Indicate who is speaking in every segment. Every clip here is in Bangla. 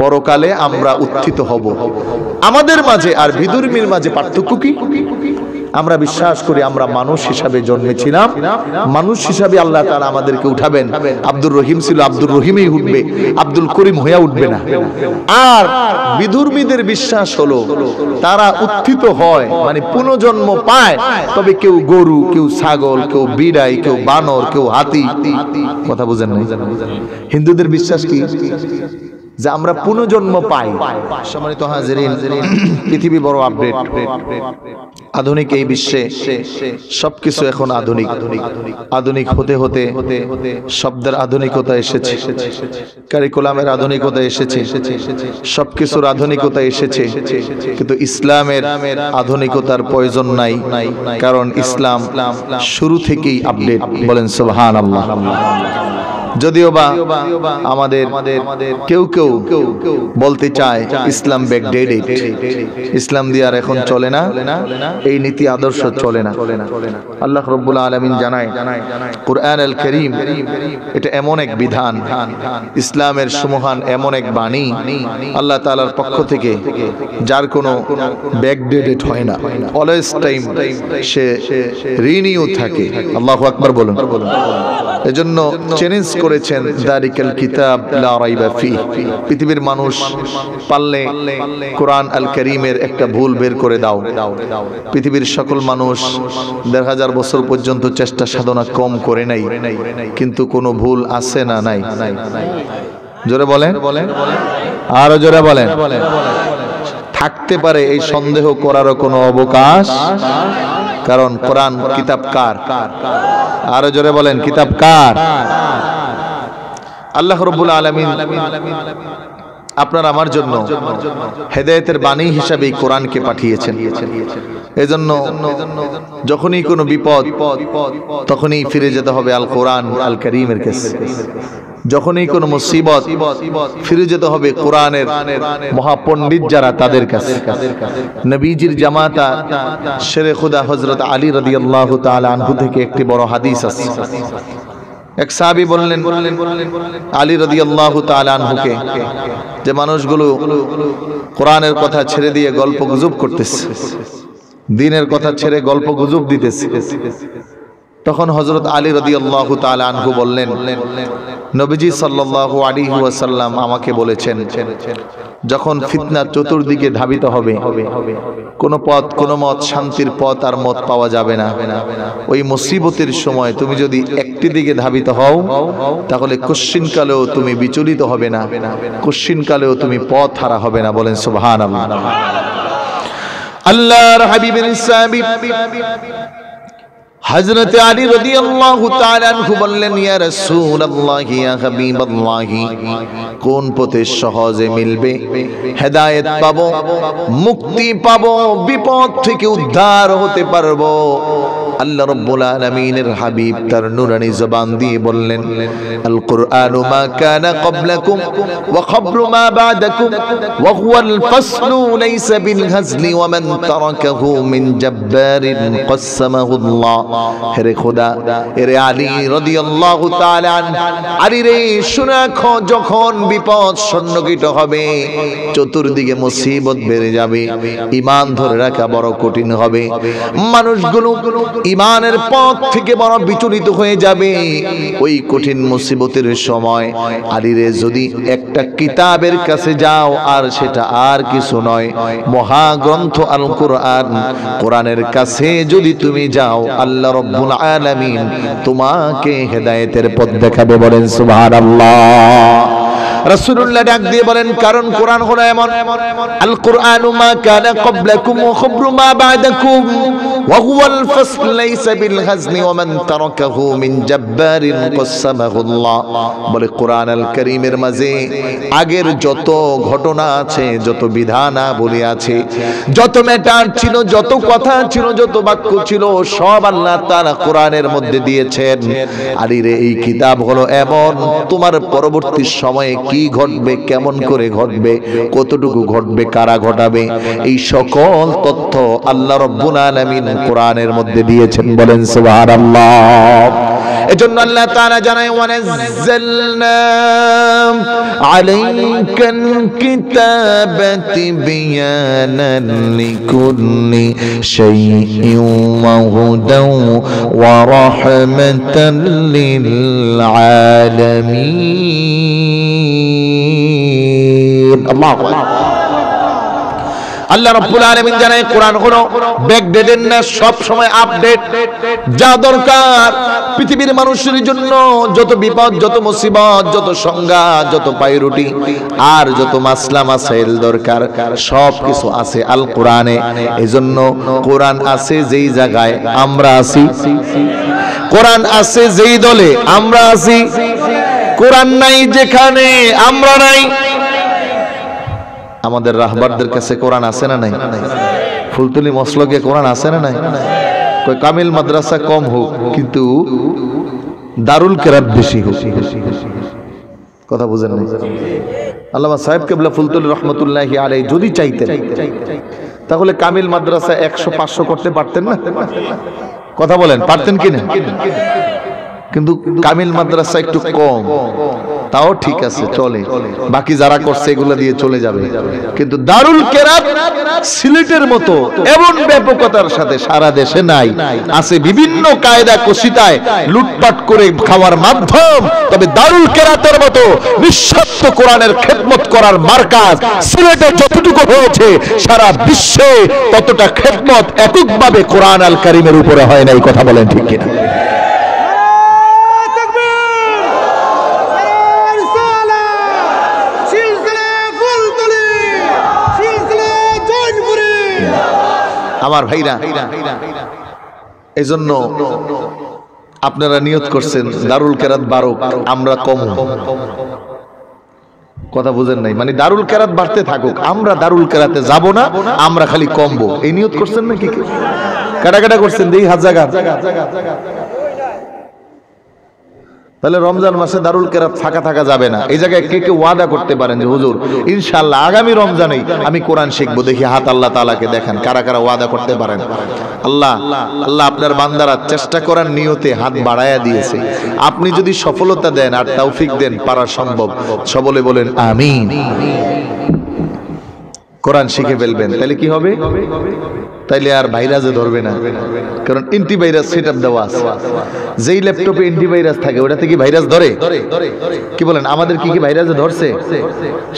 Speaker 1: পরকালে আমরা উত্থিত হব। আমাদের মাঝে আর বিধর্মীর মাঝে পার্থক্য কি? আমরা বিশ্বাস করি আমরা মানুষ হিসাবে জন্মেছিলাম, মানুষ হিসাবে আল্লাহ তাআলা আমাদেরকে উঠাবেন। আব্দুর রহিম ছিল আব্দুর রহিমই উঠবে, আব্দুল করিম হইয়া উঠবে না। আর বিধর্মীদের বিশ্বাস হলো তারা উত্থিত হয় মানে পুনর্জন্ম পায়, তবে কেউ গরু, কেউ ছাগল, কেউ বিড়াই, কেউ বানর, কেউ হাতি। কথা বুঝেন না? হিন্দুদের বিশ্বাস কি? যে আমরা পুনর্জন্ম পাই। সম্মানিত হাজিরিন, পৃথিবী বড় আপডেট, আধুনিক এই বিশ্বে সবকিছু এখন আধুনিক। আধুনিক হতে হতে শব্দের আধুনিকতা এসেছে, কারিকুলামের আধুনিকতা এসেছে, সবকিছুর আধুনিকতা এসেছে, কিন্তু ইসলামের আধুনিকতার প্রয়োজন নাই, কারণ ইসলাম শুরু থেকেই আপডেট। বলেন সুবহানাল্লাহ। যদিও বা আমাদের কেউ কেউ বলতে চায় ইসলাম ব্যাকডেটেড, ইসলাম দিয়ে আর এখন চলে না, এই নীতি আদর্শ চলে না। আল্লাহ রাব্বুল আলামিন জানায় কুরআন আল কারীম এটা এমন এক বিধান, ইসলামের সুমহান এমন এক বাণী আল্লাহ তাআলার পক্ষ থেকে, যার কোনো ব্যাকডেটেড হয় না, অলওয়েজ টাইম সে রিনিউ থাকে। আল্লাহু আকবার বলুন। এজন্য চ্যালেঞ্জ করেছেন যালিকাল কিতাব লা রাইবা ফি। পৃথিবীর মানুষ পারলে কোরআন আল কারীমের একটা ভুল বের করে দাও। পৃথিবীর সকল মানুষ ১,৫০০ বছর পর্যন্ত চেষ্টা সাধনা কম করে নাই, কিন্তু কোনো ভুল আছে না? নাই। জোরে বলেন, আরো জোরে বলেন। থাকতে পারে এই সন্দেহ করারও কোনো অবকাশ, কারণ কোরআন কিতাব কার? আরো জোরে বলেন, কিতাব কার? আল্লাহ রাব্বুল আলামিন আপনার আমার জন্য হেদায়েতের বাণী হিসাবে এই কোরআনকে পাঠিয়েছেন। এজন্য যখনই কোনো বিপদ, তখনই ফিরে যেতে হবে আল কোরআন আল কারীমের কাছে। যখনই কোনো মুসিবত, ফিরে যেতে হবে কোরআনের মহাপণ্ডিত যারা, তাদের কাছে। নবীজির জামাতা শেরে খুদা হযরত আলী রাদিয়াল্লাহু তাআলা আনহু থেকে একটি বড় হাদিস আছে। এক সাহাবী বললেন আলী রাদিয়াল্লাহু তাআলা আনহুকে, যে মানুষগুলো কোরআনের কথা ছেড়ে দিয়ে গল্প গুজব করতেছে, দ্বীনের কথা ছেড়ে গল্প গুজব দিতেছে। তখন হযরত আলী রাদিয়াল্লাহু তাআলা আনহু বললেন, নবীজি সাল্লাল্লাহু আলাইহি ওয়াসাল্লাম আমাকে বলেছেন, যখন ফিতনা চতুর্দিকে ধাবিত হবে, কোন পথ, কোন মত, শান্তির পথ আর মত পাওয়া যাবে না, ওই মুসিবতের সময় তুমি যদি একটি দিকে ধাবিত হও, তাহলে কশ্চিনকালেও তুমি বিচলিত হবে না, কশ্চিনকালেও তুমি পথ হারা হবে না। বলেন সুবহানাল্লাহ। আল্লাহর হাবিবের সাহাবী হযরত আলী রাদিয়াল্লাহু তাআলা আনহু বললেন, ইয়া রাসূলুল্লাহ, ইয়া হাবিবাল্লাহ, কোন পথে সহজে মিলবে, হেদায়েত পাবো, মুক্তি পাবো, বিপদ থেকে উদ্ধার হতে পারবো? আল্লাহ রাব্বুল আলামিনের হাবিব তার নূরানী জবান দিয়ে বললেন, আল কুরআনু মা কানা ক্বাবলাকুম ওয়া খাবরু মা বা'দাকুম ওয়া হুয়াল ফাসলু লাইসা বিল হাজলি ওয়া মান তারাকাহু মিন জাব্বারিন কাসসামাহুল্লাহ। হে খোদা, এরে আলী রাদিয়াল্লাহু তাআলা আলী রে, শুনে রাখো, যখন বিপদ সন্নিহিত হবে, চতুর্দিকে মুসিবত বেড়ে যাবে, ঈমান ধরে রাখা বড় কঠিন হবে, মানুষগুলো ঈমানের পথ থেকে বড় বিচলিত হয়ে যাবে। ওই কঠিন মুসিবতের সময় আলী রে, যদি একটা কিতাবের কাছে যাও, আর সেটা আর কিছু নয়, মহাগ্রন্থ আল কোরআন, কোরআনের কাছে যদি তুমি যাও, আল্লাহ রাব্বুল আলামিন তোমাকে হেদায়েতের পথ দেখাবে। বলেন সুবহানাল্লাহ। রাসূলুল্লাহ ডাক দিয়ে বলেন, কারণ কোরআন হলো এমন, আল কুরআনু মা কানা ক্বাবলাকুম ওয়া খাবরু মা বা'দাকুম ওয়া হুয়াল ফাসল লাইসা বিল হাজনি ওয়া মান তারাকাহু মিন জাব্বারিন কাসসামাহুল্লাহ। বলে কোরআন আল কারীমের মাঝে আগের যত ঘটনা আছে, যত বিধানাবলী আছে, যত ম্যাটার ছিল, যত কথা ছিল, যত বাক্য ছিল, সব আল্লাহ তাআলা কোরআনের মধ্যে দিয়েছেন। আলী রে, এই কিতাব হলো এমন, তোমার পরবর্তী সময়ে কি ঘটবে, কেমন করে ঘটবে, কতটুকু ঘটবে, কারা ঘটাবে, এই সকল তথ্য আল্লাহ রাব্বুল আলামিন কোরআনের মধ্যে দিয়েছেন। বলেন সুবহানাল্লাহ। এজন্য আল্লাহ তাআলা জানায় ওয়ানাজ্জালনা আলাইকাল কিতাবা তিবয়ানান লিকুল্লি শাইইন ওয়া হুদান ওয়া রাহমাতান লিল আলামিন। আল্লাহু আকবার। আল্লাহ রাব্বুল আলামিন জানায় কোরআন হলো ব্যাকডেটেড না, সব সময় আপডেট। যা দরকার পৃথিবীর মানুষের জন্য, যত বিপদ, যত মুসিবত, যত সংজ্ঞা, যত পায়রুটি আর যত মাসলা মাসাইল দরকার সব কিছু আছে আল কোরআনে। এজন্য কোরআন আছে যেই জায়গায় আমরা আছি, কোরআন আছে যেই দলে আমরা আছি, কোরআন নাই যেখানে আমরা নাই। আমাদের রাহবারদের কাছে কোরআন আছে না নাই? ফুলতলি মসলকে কোরআন আছে না নাই? কই কামিল মাদ্রাসা কম হোক কিন্তু দারুল কেরাত বেশি হোক। কথা বুঝেন নাই? আল্লামা সাহেব কেবলা ফুলতলি রহমতুল্লাহি আলাইহি যদি চাইতেন তাহলে কামিল মাদ্রাসা 100-500 করতে পারতেন না? কথা বলেন, পারতেন কিনা? কিন্তু কামিল মাদ্রাসা একটু কম, তাও ঠিক আছে, চলে। বাকি যারা করছে এগুলো দিয়ে চলে যাবে। কিন্তু দারুল কেরাত সিলেটের মতো এমন ব্যাপকতার সাথে সারা দেশে নাই। আছে বিভিন্ন কায়দা কশিতায় লুটপাট করে খাওয়ার মাধ্যম, তবে দারুল কেরাতের মতো নিঃস্বার্থ কোরআনের খেদমত করার মার্কাজ সিলেটে যতটুকু হয়েছে সারা বিশ্বে ততটা খেদমত এককভাবে কোরআন আল কারীমের উপরে হয় না। এই কথা বলেন ঠিক কিনা? আমার ভাইরা, এজন্য আপনারা নিয়ত করছেন দারুল কেরাত বাড়ুক, আমরা কম। কথা বুঝেন নাই? মানে দারুল কেরাত বাড়তে থাকুক, আমরা দারুল কেরাতে যাব না, আমরা খালি কমবো, এই নিয়ত করছেন নাকি? কাটা কাটা করছেন দেই হাত জায়গা। তাহলে রমজান মাসে দারুল কেরাত ফাঁকা থাকা যাবে না। এই জায়গায় কে কে ওয়াদা করতে পারেন যে হুজুর ইনশাআল্লাহ আগামী রমজানেই আমি কোরআন শিখবো? দেখি হাত আল্লাহ তাআলাকে দেখান, কারা কারা ওয়াদা করতে পারেন। আল্লাহ আল্লাহ আপনার বান্দারা চেষ্টা করার নিয়তে হাত বাড়ায়া দিয়েছে। আপনি যদি সফলতা দেন আর তৌফিক দেন, পারা সম্ভব। সবলে বলেন আমিন। কোরআন শিখে ফেলবেন, তাহলে কি হবে? তাইলে আর ভাইরাসে ধরবে না, কারণ অ্যান্টিভাইরাস সেটআপ দেওয়া আছে। যেই ল্যাপটপে অ্যান্টিভাইরাস থাকে ওটাতে কি ভাইরাস ধরে? কি বলেন? আমাদের কি কি ভাইরাসে ধরছে?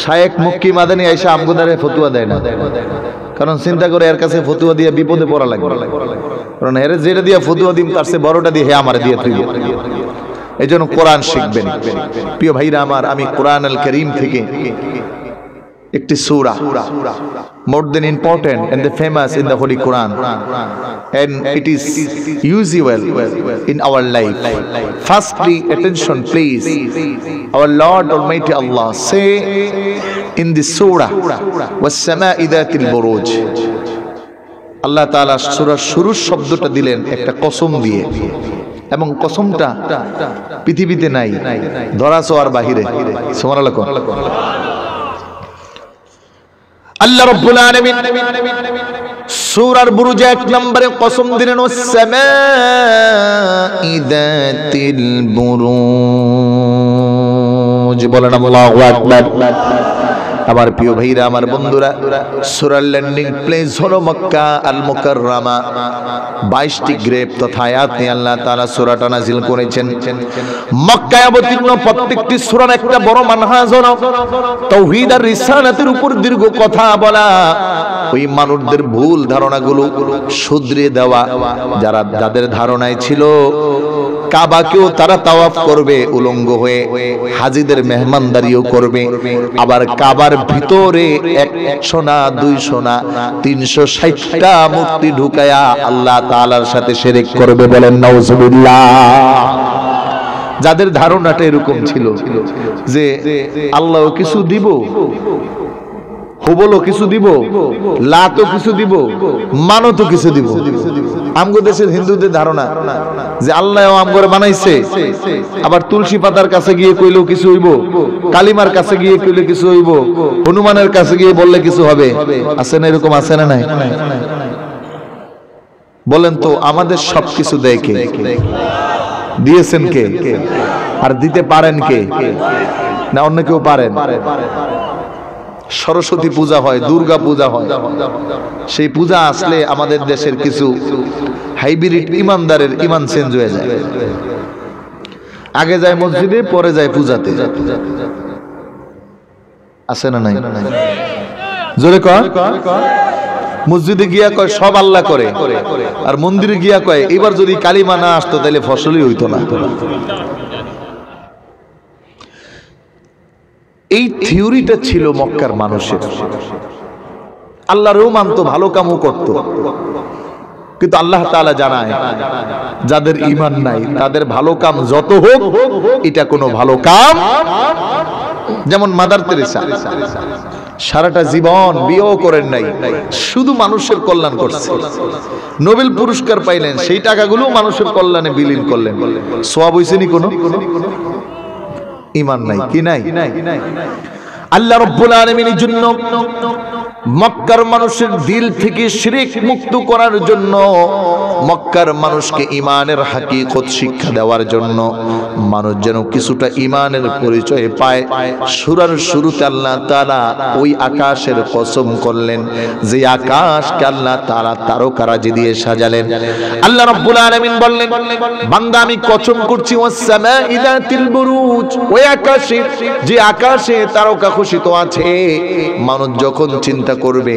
Speaker 1: শায়েখ মুক্কি মাদানি আয়েশা আমগুদারে ফতুয়া দেয় না, কারণ চিন্তা করে এর কাছে ফতুয়া দিয়ে বিপদে পড়া লাগবে। কারণ এর যেটা দিয়ে ফতুয়া দিম তার চেয়ে বড়টা দিয়ে হে আমারে দিয়ে তুই। এই জন্য কোরআন শিখবেন। প্রিয় ভাইরা আমার, আমি কোরআন আল কারীম থেকে একটি সূরা more than important and the famous in the Holy Quran, and it is usual in our life. Firstly, attention please. Our Lord Almighty Allah say in the surah was-samaa'i dhatil buruj. Allah Ta'ala সূরার শুরুর শব্দটা দিলেন একটা কসম দিয়ে, এবং কসমটা পৃথিবীতে নাই, ধরা ছোঁয়ার বাহিরে। সুবহানাল্লাহ। আল্লাহ রাব্বুল আলামিন সূরার বুরুজে 1 নম্বরে কসম দিলেন ওয়াস-সামাঈ যাতিল বুরুজ। বলেন আল্লাহু আকবার। আমার প্রিয় ভাইরা, আমার বন্ধুরা, সূরার ল্যান্ডিং প্লেস হলো মক্কা আল মুকাররমা। 22টি গ্রেপ তথা আয়াত নিয়ে আল্লাহ তাআলা সূরাটা নাযিল করেছেন। মক্কায় অবতীর্ণ প্রত্যেকটি সূরার একটা বড় মানহাজ হলো তাওহীদ আর রিসালাতের উপর দীর্ঘ কথা বলা, ওই মানুষদের ভুল ধারণাগুলো শুধরিয়ে দেওয়া। যাদের ধারণায় ছিল কাবাকেও তারা তাওয়াফ করবে উলঙ্গ হয়ে, হাজীদের মেহমানদারিও করবে, আবার কাবার ভিতরে 100 না 200 না 360টা মূর্তি ঢুকায়া আল্লাহ তাআলার সাথে শিরক করবে। বলেন নাউজুবিল্লাহ। যাদের ধারণাটা এরকম ছিল যে আল্লাহও কিছু দিব, হুবলও কিছু দিব, লাতও কিছু দিব, মানতও কিছু দিব। আমগো দেশের হিন্দুদের ধারণা যে আল্লাহ আমগরে বানাইছে, আবার তুলসী পাতার কাছে গিয়ে কইলেও কিছু হইব, কালিমার কাছে গিয়ে কইলে কিছু হইব, হনুমানের কাছে গিয়ে বললে কিছু হবে। আছে না এরকম? আছে না নাই? বলেন তো আমাদের সবকিছু দেয় কে? দিয়েছেন কে? আর দিতে পারেন কে? না অন্য কেউ পারেন? সরস্বতী পূজা হয়, দুর্গা পূজা হয়, সেই পূজা আসলে আমাদের দেশের কিছু হাইব্রিড ইমানদারের ইমান চেঞ্জ হয়ে যায়। আগে যায় মসজিদে, পরে যায় পূজাতে। আছে না নাই? জোরে কয়। মসজিদে গিয়া কয় সব আল্লাহ করে, আর মন্দিরে গিয়া কয় এবার যদি কালিমা না আসতো তাহলে ফসলই হইতো না। এই থিওরিটা ছিল মক্কার মানুষের। আল্লাহরও মানত, ভালো কামও করত, কিন্তু আল্লাহ তাআলা জানায় যাদের ঈমান নাই তাদের ভালো কাম যত হোক এটা কোনো ভালো কাম। যেমন মাদার তেরেসা সারাটা জীবন বিয়েও করেন নাই, শুধু মানুষের কল্যাণ করছে। নোবেল পুরস্কার পাইলেন, সেই টাকাগুলো মানুষের কল্যাণে বিলীন করলেন। সওয়াব হইছে নি কোনো? ঈমান নাই। কি নাই? আল্লাহ রাব্বুল আলামিনের জন্য মক্কার মানুষের দিল থেকে শিরক মুক্ত করার জন্য, মক্কার মানুষকে ঈমানের হাকিকত শিক্ষা দেওয়ার জন্য, মানুষ যেন কিছুটা ঈমানের পরিচয় পায়, সূরার শুরুতে আল্লাহ তাআলা ওই আকাশের কসম করলেন যে আকাশকে আল্লাহ তাআলা তারকারাজি দিয়ে সাজালেন। আল্লাহ রাব্বুল আলামিন বললেন, বান্দা আমি কসম করছি ওয়াস সামাঈ যাতিল বুরুজ, ওই আকাশে যে আকাশে তারকা খচিত আছে। মানুষ যখন চিন্তা করবে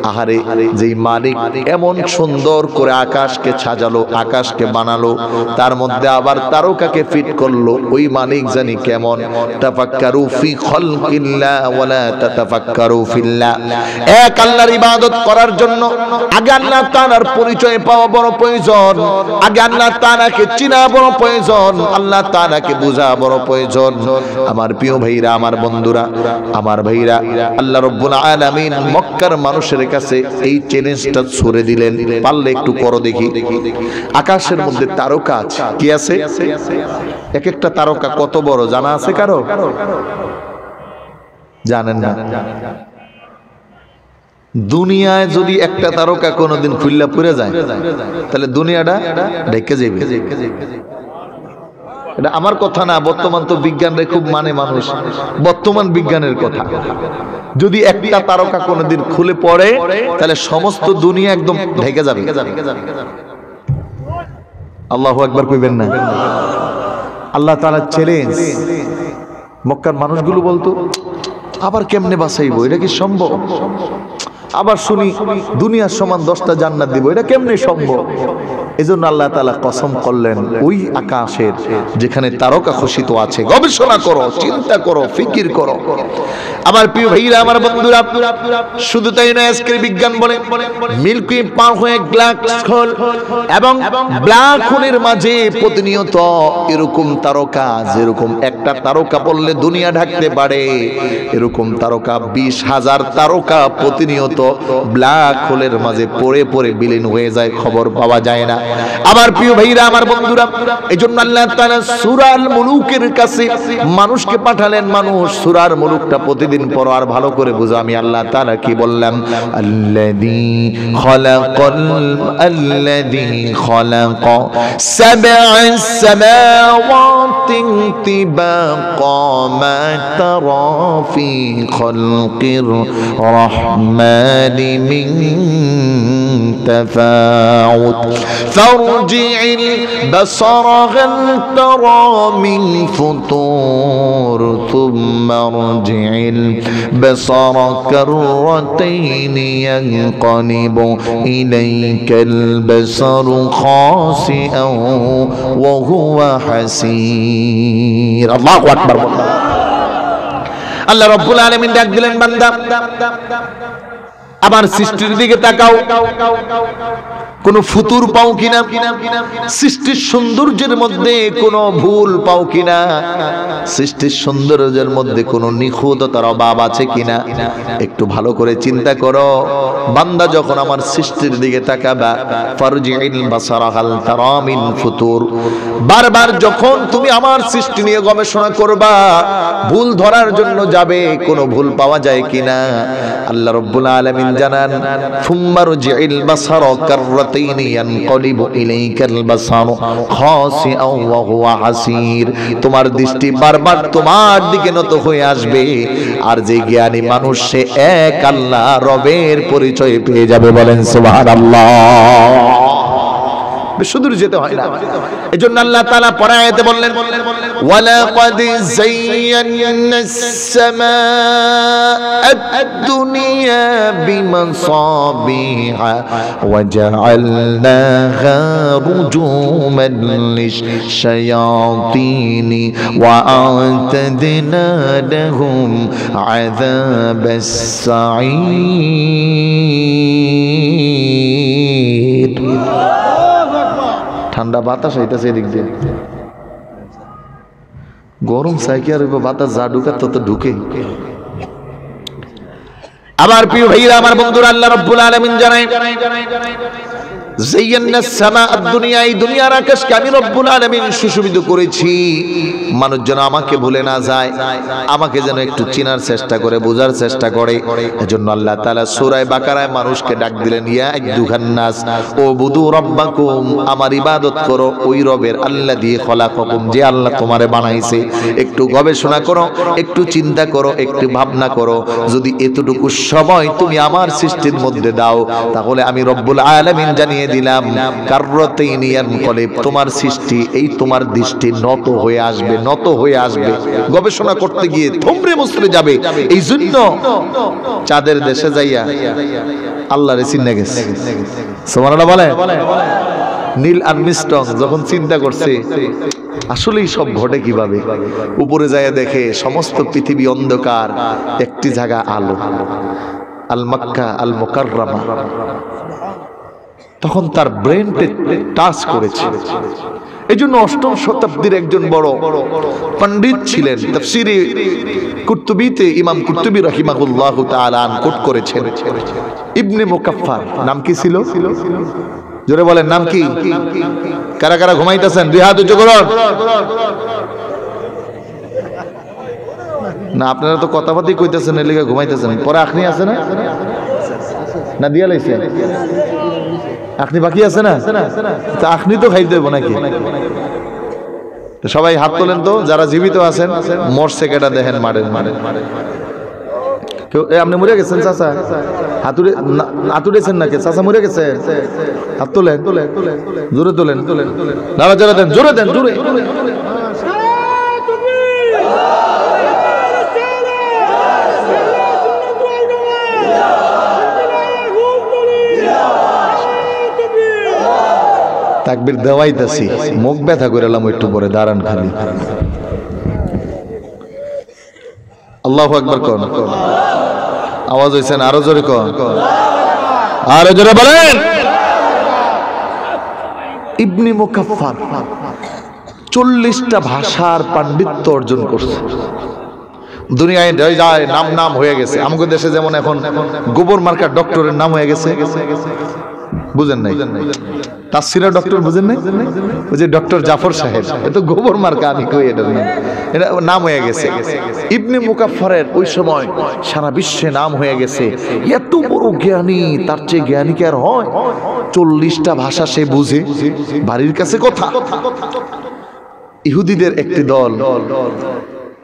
Speaker 1: আহারে যেই মালিক এমন সুন্দর করে আকাশকে সাজালো, আকাশকে বানালো, তার মধ্যে আবার তারকাকে ফিট করলো, ওই মালিক জানি কেমন। তাফাক্কারু ফি খালকিল্লাহ ওয়ালা তাতাফাক্কারু ফিল্লাহ। এক আল্লাহর ইবাদত করার জন্য আগে আল্লাহ তাআলার পরিচয় পাওয়া বড় প্রয়োজন, আগে আল্লাহ তাআলাকে চিনা বড় প্রয়োজন, আল্লাহ তাআলাকে বোঝা বড় প্রয়োজন। আমার প্রিয় ভাইরা, আমার বন্ধুরা, আমার ভাইরা, আল্লাহ রাব্বুল আলামিন মক্কার মানুষের কাছে এই চ্যালেঞ্জটা ছুড়ে দিলেন, পারলে একটু করো দেখি। আকাশের মধ্যে তারকা আছে, কি আছে? এক একটা তারকা কত বড় জানা আছে কারো? জানেন না? দুনিয়ায় যদি একটা তারকা কোনোদিন খুললা পড়ে যায় তাহলে দুনিয়াটা ঢেকে যাবে। এটা আমার কথা না, বর্তমান তো বিজ্ঞানরে খুব মানে মানুষ, বর্তমান বিজ্ঞানের কথা। যদি একটা তারকা কোনোদিন খুলে পড়ে তাহলে সমস্ত দুনিয়া একদম ঢেকে যাবে। আল্লাহু আকবার কইবেন না? আল্লাহ তাআলা চ্যালেঞ্জ। মক্কার মানুষগুলো বলতো আবার কেমনে বাঁচাইবো, এটা কি সম্ভব? আবার শুনি দুনিয়ার সমান 10টা জান্নাত দিব, এটা কেমনে সম্ভব? এজন্য আল্লাহ তাআলা কসম করলেন ওই আকাশের যেখানে তারকা খচিত আছে। গবেষণা করো, চিন্তা করো, ফিকির করো। আমার প্রিয় ভাইরা, আমার বন্ধুরা, শুধু তাই নয়, আজকের বিজ্ঞান বলে মিল্কি পার হয়ে ব্ল্যাক হোল এবং ব্ল্যাক হোলের মাঝে প্রতিনিয়ত এরকম তারকা, যেরকম একটা তারকা পড়লে দুনিয়া ঢাকতে পারে, এরকম তারকা 20,000 তারকা প্রতিনিয়ত ব্ল্যাক হোলের মাঝে পড়ে পড়ে বিলীন হয়ে যায়, খবর পাওয়া যায় না। আমার প্রিয় ভাইরা, আমার বন্ধুরা, এজন্য আল্লাহ তাআলা সূরা আল মুলুকের কাছে মানুষকে পাঠালেন। মানুষ সূরা আল মুলুকটা প্রতিদিন পড়ো আর ভালো করে বুঝো আমি আল্লাহ তাআলা কি বললাম। আল্লাযী খালাকা সাব'আস সামাওয়াতি তিবাকা মা তারা ফি খালকির রাহমানি মিন তাফাউত فارجع البصر هل ترى من فطور ثم ارجع البصر كرتين ينقلب إليك البصر خاسئا وهو حسير الله أكبر আল্লাহ রাব্বুল আলামিন ডাক দিলেন, বান্দা আমার সৃষ্টির দিকে তাকাও, কোন ফুতুর পাও কিনা, সৃষ্টির সৌন্দর্যের মধ্যে কোনো ভুল পাও কিনা, সৃষ্টির সৌন্দর্যের মধ্যে কোনো নিখুঁততার অভাব আছে কিনা একটু ভালো করে চিন্তা করো। বান্দা যখন আমার সৃষ্টির দিকে তাকাবা, ফারজি'ল বাসারা হাল তারা মিন ফুতুর, বারবার যখন তুমি আমার সৃষ্টি নিয়ে গবেষণা করবা, ভুল ধরার জন্য যাবে কোনো ভুল পাওয়া যায় কিনা, আল্লাহ রাব্বুল আলামিন জানান, ফুম্মা রজি'ল বাসারা কাররাত কাররাতাইনি ইয়ানকালিবু ইলাইকাল বাসারু খাসিআও ওয়া হুয়া হাসির, তোমার দৃষ্টি বারবার তোমার দিকে নত হয়ে আসবে, আর যে জ্ঞানী মানুষ সে এক আল্লাহ রবের পরিচয় পেয়ে যাবে। বলেন সুবহানাল্লাহ। সুদূর যেতে হয় না। এজন্য আল্লাহ তাআলা পরায়াতে বললেন, ওয়ালাকাদ যায়্যানাস সামাআ আদ-দুনিয়া বিমাসাবিহা ওয়া জাআলনাহা রুজুমান লিশ-শায়াতিনি ওয়া আ'তাদনা লাহুম আযাবাস সাঈর। ঠান্ডা বাতাস হইতেছে এদিক দিয়ে, গরম সাইকেল বাতাস যা ঢুকার তত ঢুকে। আমার প্রিয় ভাইরা, আমার বন্ধুরা, আল্লাহ রাব্বুল আলামিন জানায়, যায়্যানাস সামা আদ-দুনিয়া, এই দুনিয়ার আকাশকে আমি রব্বুল আলামিন সুশোভিত করেছি, মানুষ যেন আমাকে ভুলে না যায়, আমাকে যেন একটু চিনার চেষ্টা করে, বোঝার চেষ্টা করে। এজন্য আল্লাহ তাআলা সূরা বাকারায় মানুষকে ডাক দিলেন, ইয়া আইয়ুহান নাস উবুদু রাব্বাকুম, আমার ইবাদত করো ওই রবের, আল্লাযী খলাকাকুম, যে আল্লাহ তোমারে বানাইছে। একটু গবেষণা করো, একটু চিন্তা করো, একটু ভাবনা করো। যদি এতটুকু সময় তুমি আমার সৃষ্টির মধ্যে দাও, তাহলে আমি রব্বুল আলামিন জানিয়ে দিলাম, কাররাতাইনি ইয়ানকালিব, তোমার সৃষ্টি, এই তোমার দৃষ্টি নত হয়ে আসবে, নত হয়ে আসবে। গবেষণা করতে গিয়ে থমরে মুছড়ে যাবে। এই জন্য চাঁদের দেশে যাইয়া আল্লাহরে চিন্না গেছে। সুবহানাল্লাহ বলে। নীল আর্মস্ট্রং যখন চিন্তা করছে আসলেই সব ঘটে কিভাবে, উপরে যায় দেখে সমস্ত পৃথিবী অন্ধকার, একটি জায়গা আলো, আল মক্কা আল মুকাররমা। তখন তার ব্রেনকে টাচ করেছে। এই জন্য অষ্টম শতাব্দীর একজন বড় পণ্ডিত ছিলেন, তাফসীরে কুরতুবীতে ইমাম কুরতুবী রাহিমাহুল্লাহু তাআলা কোট করেছেন, ইবনে মুকাফফার। নাম কি ছিল? জোরে বলেন, নাম কি? কারা কারা ঘুমাইতেছেন দুই হাত উঁচু করুন। না, আপনারা তো কথাবার্তাই কইতেছেন, এর লিগে ঘুমাইতেছেন। পরে আখনি আছে না? না দিয়া লাইছে? আখনি বাকি আছে না? তা আখনি তো খাইতে দেবো নাকি? সবাই হাত তোলেন তো, যারা জীবিত আছেন। মরছে কেটা দেখেন, মারেন মারেন। কেউ আপনি মরে গেছেন চাচা? হাতুড়েছেন নাকি? চাচা মরে গেছে? হাত তোলেন, জোরে তোলেন, দাঁড়া জোরে দেন, জোরে দেন, জোরে। তাকবীর দেওয়াইতেছি, মুখ ব্যথা করে এলাম একটু পরে, দাঁড়ান খালি। আল্লাহু আকবার কোন আওয়াজ হইছে না? আরো জোরে কোন, আরো জোরে বলেন। ইবনে মুকাফফার 40টা ভাষার পাণ্ডিত্য অর্জন করছে। দুনিয়ায় যায় নাম নাম হয়ে গেছে। আমাদের দেশে যেমন এখন গোবর মার্কার ডক্টরের নাম হয়ে গেছে, বুঝেন নাই? তাফসীরা ডক্টর বুঝেন নাই? ওই যে ডক্টর জাফর সাহেব, এত গোবর মার্কা, আমি কই এটা না, এটা নাম হয়ে গেছে। ইবনে মুকাফফারের ওই সময় সারা বিশ্বে নাম হয়ে গেছে। এত বড় জ্ঞানী, তার চেয়ে জ্ঞানী কি আর হয়? 40টা ভাষা সে বুঝে, বাড়ির কাছে কথা। ইহুদিদের একটি দল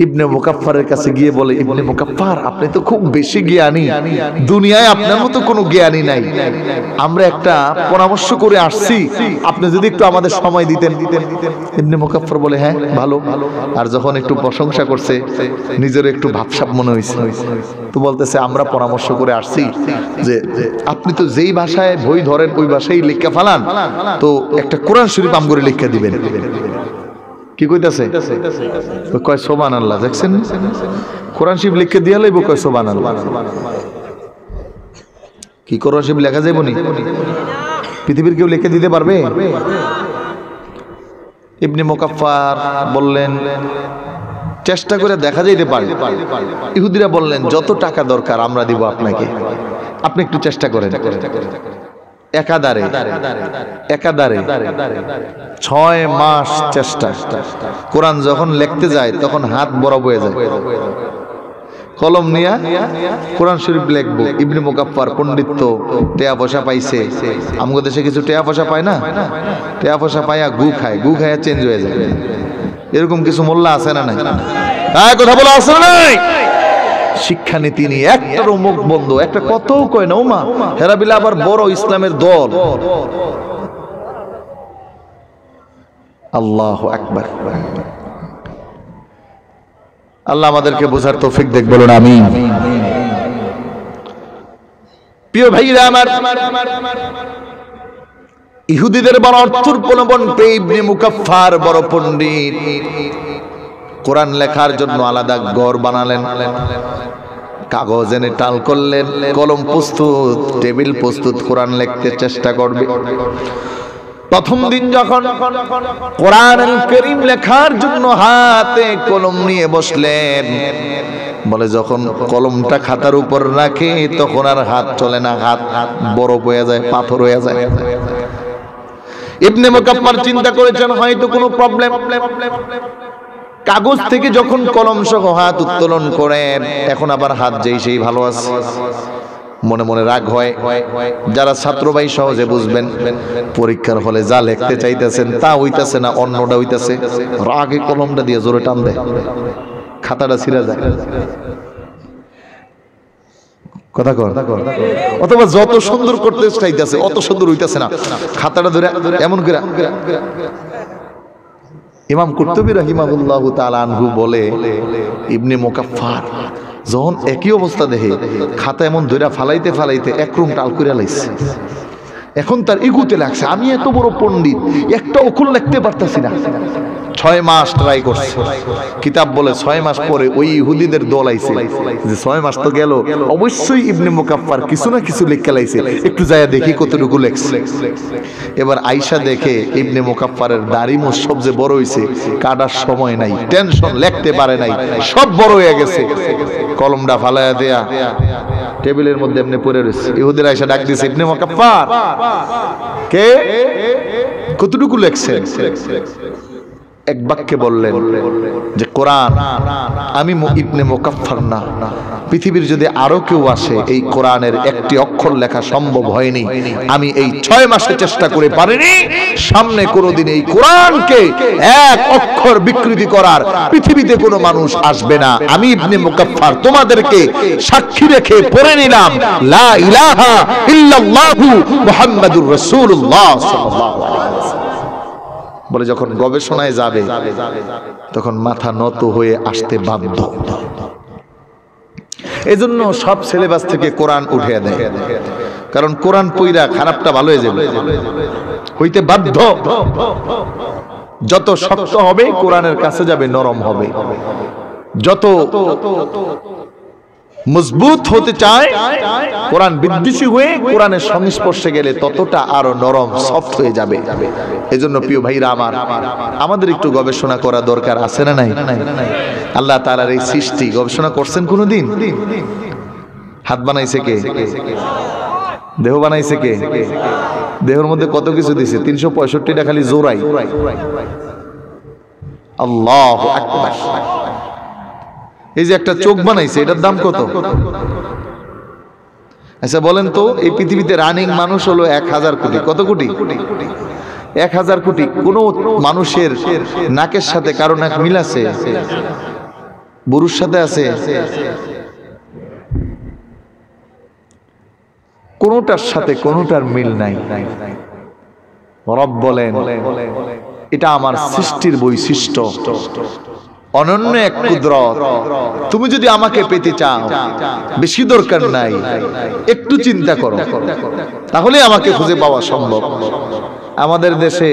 Speaker 1: ইবনে মুকাফফারের কাছে গিয়ে বলে, ইবনে মুকাফফার, আপনি তো খুব বেশি জ্ঞানী, দুনিয়ায় আপনার মতো কোনো জ্ঞানী নাই, আমরা একটা পরামর্শ করে আসছি, আপনি যদি একটু আমাদের সময় দিতেন। ইবনে মুকাফফার বলে, হ্যাঁ ভালো। আর যখন একটু প্রশংসা করছে, নিজের একটু ভাবসাব মনে হয়েছে, তো বলতেছে, আমরা পরামর্শ করে আসছি যে আপনি তো যেই ভাষায় বই ধরেন ওই ভাষায় লিখা ফালান, তো একটা কোরআন শরীফ আমগরে লিখা দিবেন। কি কইতাছে? কয় সুবহানাল্লাহ। দেখছেন, কোরআন শরীফ লিখে দিয়া লইব, কয় সুবহানাল্লাহ। কি কোরআন শরীফ লেখা যাইব নি? পৃথিবীর কেউ লিখে দিতে পারবে? ইবনে মুকাফফার বললেন, চেষ্টা করে দেখা যাইতে পারে। ইহুদিরা বললেন, যত টাকা দরকার আমরা দিব আপনাকে, আপনি একটু চেষ্টা করেন। একাধারে 6 মাস চেষ্টা। কোরআন যখন লিখতে যায় তখন হাত বড় হয়ে যায়। কলম নিয়া কোরআন শরীফ লিখবো। ইবনে মুকাফফার পণ্ডিত টেয়া পয়সা পাইছে, আমগো দেশে কিছু টেয়া পয়সা পায় না, টেয়া পয়সা পাইয়া গু খায়, গু খাইয়া চেঞ্জ হয়ে যায়। এরকম কিছু মোল্লা আছে না নাই? কথা বলা আছে না নাই? শিক্ষানীতি নিয়ে একটারও মুখ বন্ধ, একটা কথাও কয় না। ওমা হেরাবিলা আবার বড় ইসলামের দল। আল্লাহু আকবার। আল্লাহ আমাদেরকে বোঝার তৌফিক দেখ, বলুন আমিন। প্রিয় ভাইরা আমার, ইহুদিদের বড় অর্থর প্রলোভন পেয়ে ইবনে মুকাফফার বড় পণ্ডিত কোরআন লেখার জন্য আলাদা ঘর বানালেন, কাগজ এনে টাল করলেন, কলম প্রস্তুত, টেবিল প্রস্তুত, কোরআন লিখতে চেষ্টা করবে। প্রথম দিন যখন কোরআনুল কারীম লেখার জন্য হাতে কলম নিয়ে বসলেন, বলে যখন কলমটা খাতার উপর রাখে তখন আর হাত চলে না, হাত বরফ হয়ে যায়, পাথর হয়ে যায়। ইবনে মুকাফফার চিন্তা করেছেন হয়তো কোনো প্রবলেম। কাগজ থেকে যখন কলম সহ হাত উত্তোলন করেন, এখন আবার হাত যেই সেই ভালো আছে। মনে মনে রাগ হয়। যারা ছাত্র ভাই সহজে বুঝবেন, পরীক্ষার হলে যা লিখতে চাইতেছেন তা হইতাছে না, অন্যটা হইতাছে, রাগে কলমটা দিয়ে জোরে টান দেয়, খাতাটা ছিঁড়া যায়। কথা কর। অথবা যত সুন্দর করতে চাইতেছে অত সুন্দর হইতাছে না, খাতাটা ধরে এমন করে। ইমাম কুরতুবী রাহিমাহুল্লাহু তাআলা আনহু বলে, ইবনে মুকাফফার যখন একই অবস্থা দেখে, খাতা এমন ধরে ফালাইতে ফালাইতে একরুম টাল করে লাইছে। এখন তার ইগুতে লাগছে, আমি এত বড় পণ্ডিত, একটা অক্ষর লিখতে পারতাছি না। 6 মাস ট্রাই করছে। কিতাব বলে 6 মাস পরে ওই ইহুদিদের দল আইছে, যে 6 মাস তো গেল, অবশ্যই ইবনে মুকাফফার কিছু না কিছু লিখে লাইছে, একটু যায়া দেখি কতটুকু লেখছে। এবার আয়েশা দেখে ইবনে মুকাফফারের দাড়ি মোছ সব যে বড় হইছে, কাটার সময় নাই, টেনশন, লিখতে পারে নাই, সব বড় হয়ে গেছে। কলমটা ফালায়া দেয়া টেবিলের মধ্যে এমনি পড়ে রয়েছে। ইহুদিরা আয়েশা ডাক দিয়েছে, ইবনে মুকাফফার কে, কতটুকু লেখছেন? এক বাক্যে বললেন যে কোরআন। আমি ইবনে মুকাফফার না, পৃথিবীর যদি আরো কেউ আসে এই কোরআনের একটি অক্ষর লেখা সম্ভব হয়নি, আমি এই 6 মাসে চেষ্টা করে পারিনি। সামনে কোনোদিন এই কোরআনকে এক অক্ষর বিকৃতি করার পৃথিবীতে কোনো মানুষ আসবে না। আমি ইবনে মুকাফফার তোমাদেরকে সাক্ষী রেখে পড়ে নিলাম, লা ইলাহা ইল্লাল্লাহু মুহাম্মাদুর রাসূলুল্লাহ সাল্লাল্লাহু আলাইহি ওয়াসাল্লাম। বলে যখন গবেষণায় যাবে তখন মাথা নত হয়ে আসতে বাধ্য। এজন্য সব সিলেবাস থেকে কোরআন উঠিয়ে দেয়, কারণ কোরআন পইরা খারাপটা ভালো হয়ে যাবে, হইতে বাধ্য। যত শক্ত হবে কোরআনের কাছে যাবে নরম হবে, যত মজবুত হতে চায় কোরআন বিদ্বেষী হয়ে কোরআনের সংস্পর্শে গেলে ততটা আরো নরম, সফট হয়ে যাবে। এজন্য প্রিয় ভাইরা আমার, আমাদের একটু গবেষণা করা দরকার আছে না নাই? আল্লাহ তাআলার এই সৃষ্টি গবেষণা করছেন কোনদিন? হাত বানাইছে কে? দেহ বানাইছে কে? দেহের মধ্যে কত কিছু দিছে, 365টা খালি জোড়াই। আল্লাহু আকবার। এই যে একটা চোখ বানাইছে, এটার দাম কত? আচ্ছা বলেন তো, এই পৃথিবীতে রানিং মানুষ হলো 1000 কোটি। কত কোটি? 1000 কোটি। কোন মানুষের নাকের সাথে কারো নাক মিল আছে? বুরুর সাথে আছে? কোনটার সাথে কোনটার মিল নাই। রব বলেন, এটা আমার সৃষ্টির বৈশিষ্ট্য, অনন্য এক কুদরত। তুমি যদি আমাকে পেতে চাও, বেশি দরকার নাই, একটু চিন্তা করো, তাহলে আমাকে খুঁজে পাওয়া সম্ভব। আমাদের দেশে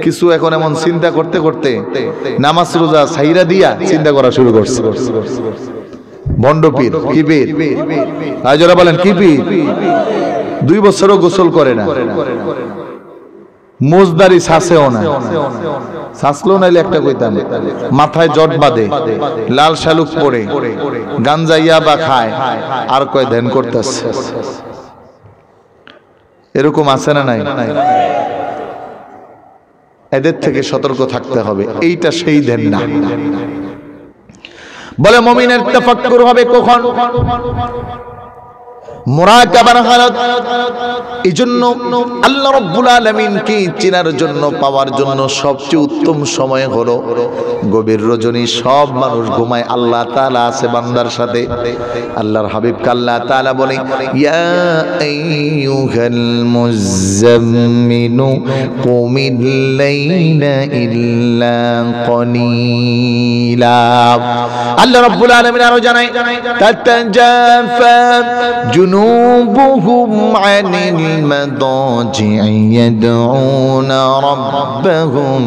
Speaker 1: কিছু এখন এমন চিন্তা করতে করতে নামাজ রোজা ছাইরা দিয়া চিন্তা করা শুরু করছে। ভণ্ডপীর, কি পীর? আজরা বলেন কি পীর? 2 বছরও গোসল করে না, মোজদারি ছাসেও না, ছাসলেও নাইলে একটা কইতাম, মাথায় জট বাঁধে, লাল শালুক পরে, গাঞ্জা ইয়াবা খায়, আর কয় ধ্যান করতেছে। এরকম আছে না নাই? এদের থেকে সতর্ক থাকতে হবে, এইটা সেই ধ্যান না। বলে মুমিনের তাফাক্কুর হবে কখন? মুরাকাবার হালত। এজন্য আল্লাহ রাব্বুল আলামিনকে চেনার জন্য, পাওয়ার জন্য সবচেয়ে উত্তম সময় হলো গভীর রজনী। সব মানুষ ঘুমায়, আল্লাহ তাআলা আছে বান্দার সাথে। আল্লাহর হাবিবকে আল্লাহ তাআলা বলে, ইয়া আইয়ুহাল মুযাম্মিনু কুমিল লাইলা ইল্লা কলিলা। আল্লাহ রাব্বুল আলামিন আরো জানায়, তাতাজাফা جنوبهم عن المضاجع يدعون ربهم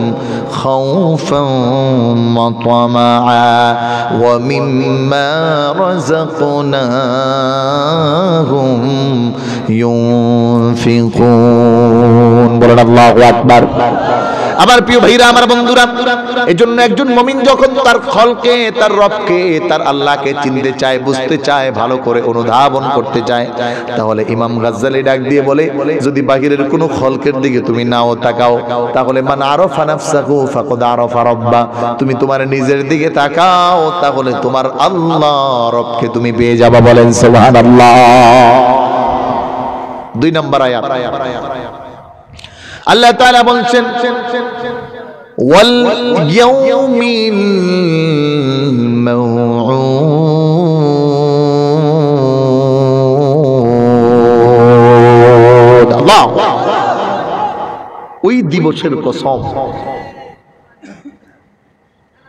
Speaker 1: خوفا وطمعا ومما رزقناهم ينفقون বলেন আল্লাহু আকবার। আমার প্রিয় ভাইরা, আমার বন্ধুরা, এজন্য একজন মুমিন যখন তার খলকে, তার রবকে, তার আল্লাহকে চিনতে চায়, বুঝতে চায়, ভালো করে অনুধাবন করতে চায়, তাহলে ইমাম গাজ্জালি ডাক দিয়ে বলে, যদি বাহিরের কোনো খলকের দিকে তুমি নাও তাকাও, তাহলে মান আরাফা নাফসাহু ফাকাদ আরাফা রাব্বা। তুমি তোমার নিজের দিকে তাকাও, তাহলে তোমার আল্লাহ রবকে তুমি পেয়ে যাবা। বলেন সুবহানাল্লাহ। 2 নম্বর আয়াত, আল্লাহ তাআলা বলছেন, ওয়াল ইয়াউমিল মাউউদ। আল্লাহ, ওই দিবসের কসম,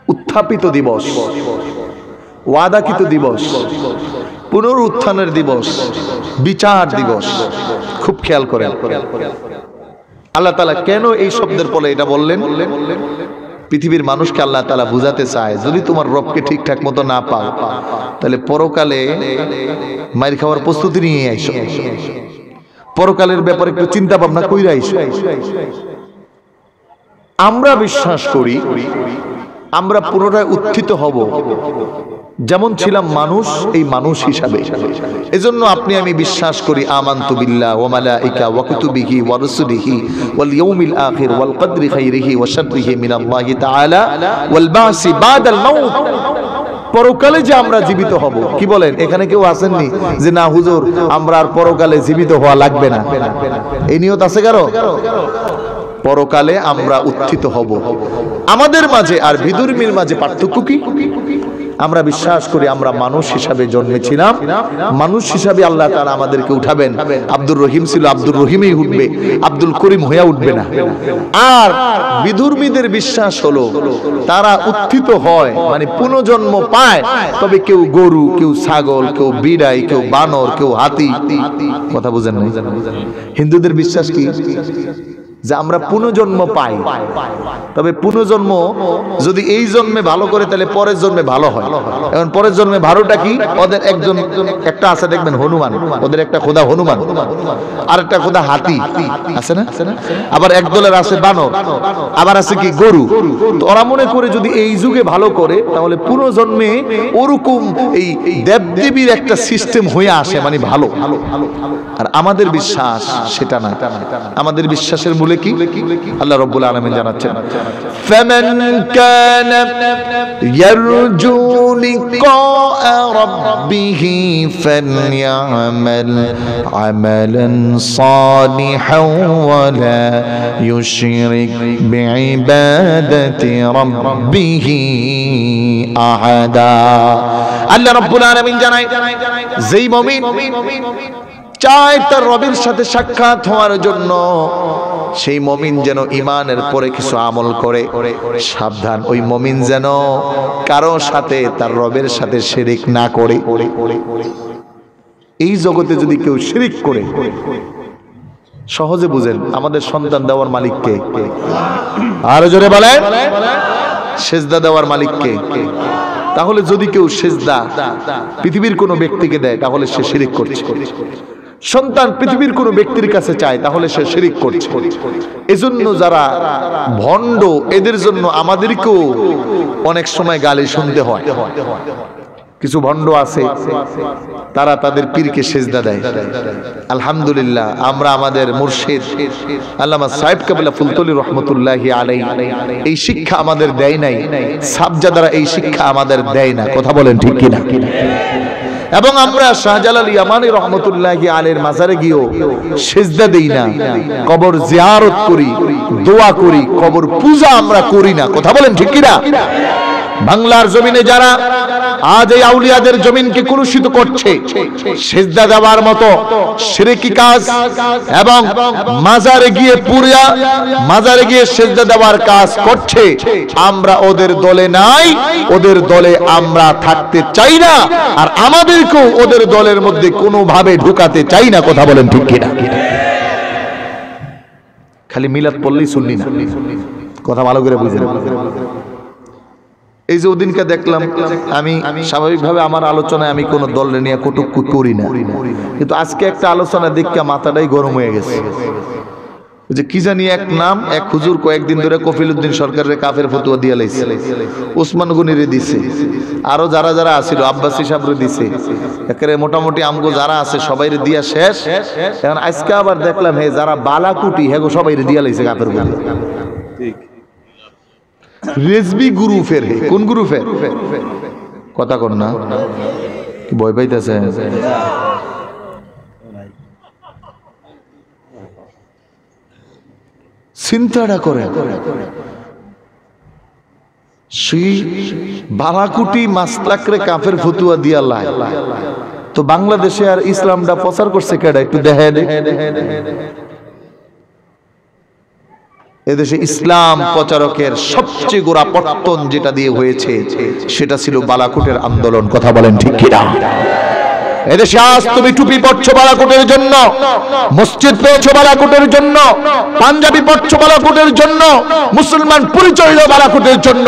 Speaker 1: উত্থাপিত দিবস, ওয়াদাকৃত দিবস, পুনরুত্থানের দিবস, বিচার দিবস। খুব খেয়াল করেন আল্লাহ তাআলা কেন এই শব্দের পরে এটা বললেন। পৃথিবীর মানুষকে আল্লাহ তাআলা বুঝাতে চায়, যদি তোমার রবকে ঠিকঠাক মতো না পাও, তাহলে পরকালে মাইর খাওয়ার প্রস্তুতি নিয়ে আইসো, পরকালের ব্যাপারে একটু চিন্তা ভাবনা কইরা আইসো। আমরা বিশ্বাস করি আমরা পুনরায় উত্থিত হব, যেমন ছিলাম মানুষ, এই মানুষ হিসাবে। এজন্য আপনি আমি বিশ্বাস করি আমানতু বিল্লাহ ওয়া মালাইকা ওয়া কুতুবিহি ওয়া রুসুলিহি ওয়াল ইয়াউমিল আখির ওয়াল কদরি খাইরিহি ওয়া শাররিহি মিনাল্লাহি তাআলা ওয়াল বাসি বাদাল মাউত। পরকালে যে আমরা জীবিত হব, কি বলেন? এখানে কেউ আসেননি যে না হুজুর আমরা আর পরকালে জীবিত হওয়া লাগবে না, এই নিয়ত আছে কারো? পরকালে আমরা উত্থিত হব। আমাদের মাঝে আর বিধর্মীর মাঝে পার্থক্য কি? আমরা বিশ্বাস করি আমরা মানুষ হিসাবে জন্মেছিলাম, মানুষ হিসাবে আল্লাহ তাআলা আমাদেরকে উঠাবেন। আব্দুর রহিম ছিল, আব্দুর রহিমই উঠবে, আব্দুল করিম হইয়া উঠবে না। আর বিধর্মীদের বিশ্বাস হলো তারা উত্থিত হয়, মানে পুনর্জন্ম পায়, তবে কেউ গরু, কেউ ছাগল, কেউ বিড়াই, কেউ বানর, কেউ হাতি। কথা বুঝেন না? হিন্দুদের বিশ্বাস কি? যে আমরা পুনর্জন্ম পাই, তবে পুনর্জন্ম যদি এই জন্মে ভালো করে তাহলে পরের জন্মে ভালো হয়। এখন পরের জন্মে ভালোটা কি? ওদের একজন একটা আছে দেখবেন হনুমান, ওদের একটা খোদা হনুমান, আর একটা খোদা হাতি আছে না? আবার এক দলের আছে বানর, আবার আছে কি গরু। তো ওরা মনে করে যদি এই যুগে ভালো করে তাহলে পুনর্জন্মে ওরকম এই দেবদেবীর একটা সিস্টেম হয়ে আসে, মানে ভালো। আর আমাদের বিশ্বাস সেটা না। আমাদের বিশ্বাসের মূলে কি? আল্লাহ রাব্বুল আলামিন জানাচ্ছেন, ফামান কানা ইয়ারজু লিকা রাব্বিহি ফালইআমাল আমালান সালিহান ওয়া লা ইউশরিক বিইবাদাতি রাব্বিহি আহাদা। আল্লাহ রাব্বুল আলামিন জানায়, যেই মুমিন চায় তার রবের সাথে সাক্ষাৎ হওয়ার জন্য, সেই মুমিন যেন ঈমানের পরে কিছু আমল করে। সাবধান, ওই মুমিন যেন কারো সাথে তার রবের সাথে শিরিক না করে। এই জগতে যদি কেউ শিরিক করে, সহজে বুঝেন আমাদের সন্তান দেওয়ার মালিক কে? আরো জোরে বলেন, সেজদা দেওয়ার মালিক কে? তাহলে যদি কেউ সেজদা পৃথিবীর কোনো ব্যক্তিকে দেয় তাহলে সে শিরিক করছে। সন্তান পৃথিবীর কোনো ব্যক্তির কাছে চায় তাহলে সে শিরিক করছে। এজন্য যারা ভণ্ড, এদের জন্য আমাদেরকেও অনেক সময় গালি শুনতে হয়। কিছু ভণ্ড আছে তারা তাদের পীরকে সেজদা দেয়। আলহামদুলিল্লাহ আমরা আমাদের মুর্শিদ আল্লামা সাহেব কাবিলা ফুলতলি রহমতুল্লাহি আলাইহি এই শিক্ষা আমাদের দেয় নাই, সাবজাদারা এই শিক্ষা আমাদের দেয় না। কথা বলেন ঠিক কিনা? এবং আমরা শাহজালাল ইয়ামানী রহমতুল্লাহি আলাইহির মাজারে গিয়েও সেজদা দেই না, কবর জিয়ারত করি, দোয়া করি, কবর পূজা আমরা করি না। কথা বলেন ঠিক কিনা? বাংলার জমিনে যারা আজ এই আউলিয়াদের জমিনকে কলুষিত করছে, সেজদা দেওয়ার মতো শিরকি কাজ এবং মাজারে গিয়ে পুরিয়া মাজারে গিয়ে সেজদা দেওয়ার কাজ করছে, আমরা ওদের দলে নাই, ওদের দলে আমরা থাকতে চাই না, আর আমাদেরকেও ওদের দলের মধ্যে কোনোভাবে ঢুকাতে চাই না। কথা বলেন ঠিক কিনা? খালি মিলাদ পড়লেই শুনলি না, কথা ভালো করে বুঝেন। এই যে ওদিনকে দেখলাম, আমি স্বাভাবিকভাবে আমার আলোচনায় আমি কোনো দল নিয়ে কটূক্তি করি না, কিন্তু আজকে একটা আলোচনা দেখে মাথাটাই গরম হয়ে গেছে। যে কি জানি এক নাম, এক হুজুর কয়েকদিন ধরে কফিল উদ্দিন সরকারের কাফের ফতুয়া দিয়ে লাইছে, ওসমান গনিরে দিছে, আরো যারা যারা আছিল আব্বাসী সাহেবরে দিছে, একেবারে মোটামুটি আমগো যারা আছে সবাইরে দিয়া শেষ। এখন আজকে আবার দেখলাম হে যারা বালাকুটি হেগো সবাইরে দিয়া লাইছে কাফের বলে। রেজবি গ্রুপের, কোন গ্রুপের কথা কর না, ভয় পাইতেছে? চিন্তাটা করে সেই বালাকুটি মাসলাকরে কাফের ফতুয়া দিয়া লাই, তো বাংলাদেশে আর ইসলামটা প্রচার করছে কেডা? একটু দেখে দে। এদেশে ইসলাম প্রচারকের সবচেয়ে গোড়া পত্তন যেটা দিয়ে হয়েছে সেটা ছিল বালাকোটের আন্দোলন। কথা বলেন ঠিক কিনা? এদেশে আজ তুমি টুপি পরছো বালাকোটের জন্য, মসজিদ পেয়েছো বালাকোটের জন্য, পাঞ্জাবি পরছো বালাকোটের জন্য, মুসলমান পরিচয় হলো বালাকোটের জন্য।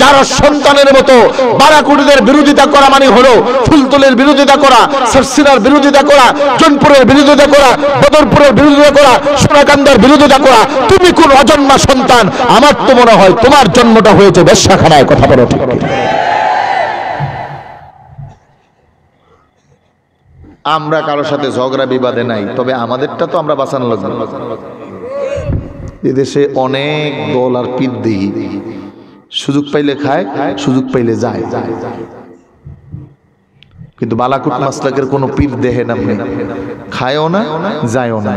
Speaker 1: যারা সন্তানের মতো বালাকোটদের বিরোধিতা করা মানে হলো ফুলতলের বিরোধিতা করা, সারসিনার বিরোধিতা করা, জনপুরের বিরোধিতা করা, বদরপুরের বিরোধিতা করা, সোনাকান্দার বিরোধিতা করা। তুমি কোন অজন্মা সন্তান? আমার তো মনে হয় তোমার জন্মটা হয়েছে বেশ্যাখানায়। কথা বলো ঠিক কিনা? আমরা কারোর সাথে ঝগড়া বিবাদে নাই, তবে আমাদেরটা তো আমরা বাঁচানো লাগবে। এদেশে অনেক দল আর পীর দেখি, সুযোগ পাইলে খায়, সুযোগ পাইলে যায়, কিন্তু বালাকুট মাসলাকের কোনো পীর দেহে নামে, খায়ও না, যায়ও না।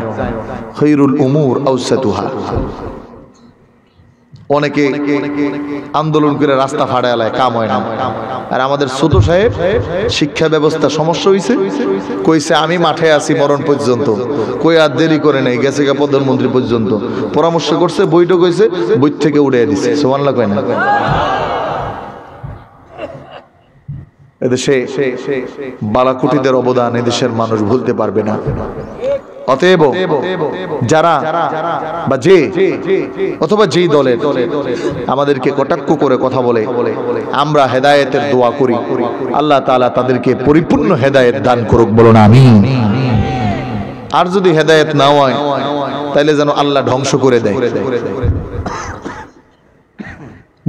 Speaker 1: খৈরুল উমুর আউসাতুহা। অনেকে আন্দোলন করে রাস্তা ফাড়ায়, কাম হয় না। আর আমাদের ছোট সাহেব শিক্ষা ব্যবস্থা সমস্যা হয়েছে, কইছে আমি মাঠে আছি মরণ পর্যন্ত, কই আর দেরি করে নাই, গেছে গা প্রধানমন্ত্রী পর্যন্ত পরামর্শ করছে, বইটা কইছে, বই থেকে উড়ে দিছে। সুবহানাল্লাহ কয় না? এদেশে বালাকুটিদের অবদান এদেশের মানুষ ভুলতে পারবে না। অতএব যারা বা যে অথবা যেই দলের আমাদেরকে কটাক্ষ করে কথা বলে, আমরা হেদায়েতের দোয়া করি, আল্লাহ তাআলা তাদেরকে পরিপূর্ণ হেদায়েত দান করুক। বলুন আমিন। আর যদি হেদায়েত না হয় তাহলে যেন আল্লাহ ধ্বংস করে দেয়।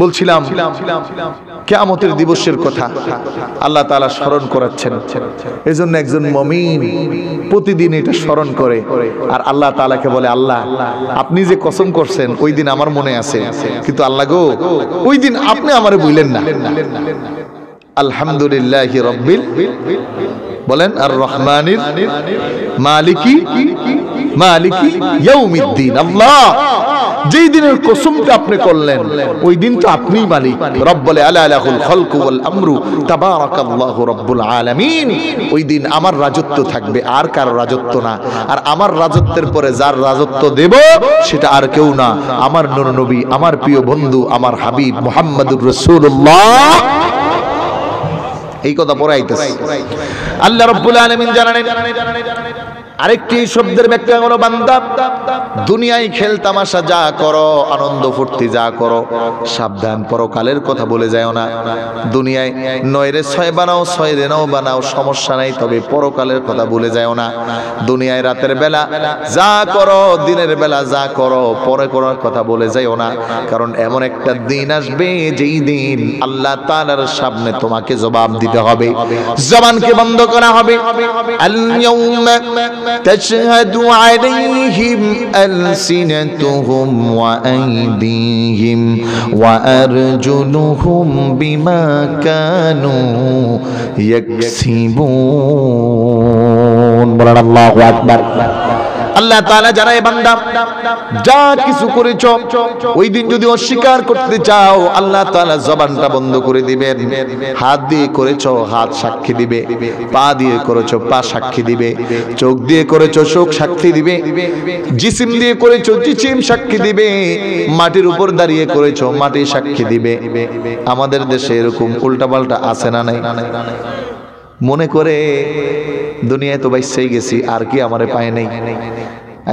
Speaker 1: বলছিলাম কিয়ামতের দিবসের কথা আল্লাহ তাআলা স্মরণ করাচ্ছেন। এজন্য একজন মুমিন প্রতিদিন এটা স্মরণ করে আর আল্লাহ তাআলাকে বলে, আল্লাহ আপনি যে কসম করছেন ওই দিন আমার মনে আছে, কিন্তু আল্লাহ গো ওই দিন আপনি আমারে বললেন না। আলহামদুলিল্লাহি রাব্বিল বলেন আর রহমানির মালিকি ইয়াউমিদ্দিন। আল্লাহ যেই দিনের কসমটা আপনি করলেন ওই দিন তো আপনিই মালিক। রব্বুল আলাহুল খালকু ওয়াল আমরু তাবারাকাল্লাহু রাব্বুল আলামিন। ওই দিন আমার রাজত্ব থাকবে, আর কারো রাজত্ব না। আর আমার রাজত্বের পরে যার রাজত্ব দেব সেটা আর কেউ না, আমার নূর নবী, আমার প্রিয় বন্ধু, আমার হাবিব মুহাম্মদুর রাসূলুল্লাহ। এই কথা পরে আইতেছে। আল্লাহ রাব্বুল আলামিন জানালেন আরেকটি শব্দের ব্যাখ্যা হলো, বান্দা দুনিয়ায় খেল তামাশা যা করো, আনন্দ ফুর্তি যা করো, সাবধান পরকালের কথা বলে যাও না। দুনিয়ায় 9 রে 6 বানাও, 6 রে 9 বানাও, সমস্যা নাই, তবে পরকালের কথা বলে যাও না। দুনিয়ায় রাতের বেলা যা করো, দিনের বেলা যা করো, পরে করার কথা বলে যাও না। কারণ এমন একটা দিন আসবে যেই দিন আল্লাহ তাআলার সামনে তোমাকে জবাব দিতে দিতে হবে, জবানকে বন্ধ করা হবে। আল ইয়াউমা তাশহাদু আলাইহিম আলসিনাতুহুম ওয়া আইদিহিম ওয়া আরজুলুহুম বিমা কানু ইয়াকসিবুন। বলেন আল্লাহু আকবার। আল্লাহ তাআলা জানায়, বান্দা যা কিছু করেছো ওই দিন যদি অস্বীকার করতে চাও, আল্লাহ তাআলা জবানটা বন্ধ করে দিবেন। হাত দিয়ে করেছো, হাত সাক্ষী দিবে। পা দিয়ে করেছো, পা সাক্ষী দিবে। চোখ দিয়ে করেছো, চোখ সাক্ষী দিবে। জিসিম দিয়ে করেছো, জিসিম সাক্ষী দিবে। মাটির উপর দাঁড়িয়ে করেছো, মাটি সাক্ষী দিবে। আমাদের দেশে এরকম উল্টাপাল্টা আছে না নাই? মনে করে দুনিয়ায় তো বাইসেই গেছি, আর কি আমারে পায় নাই।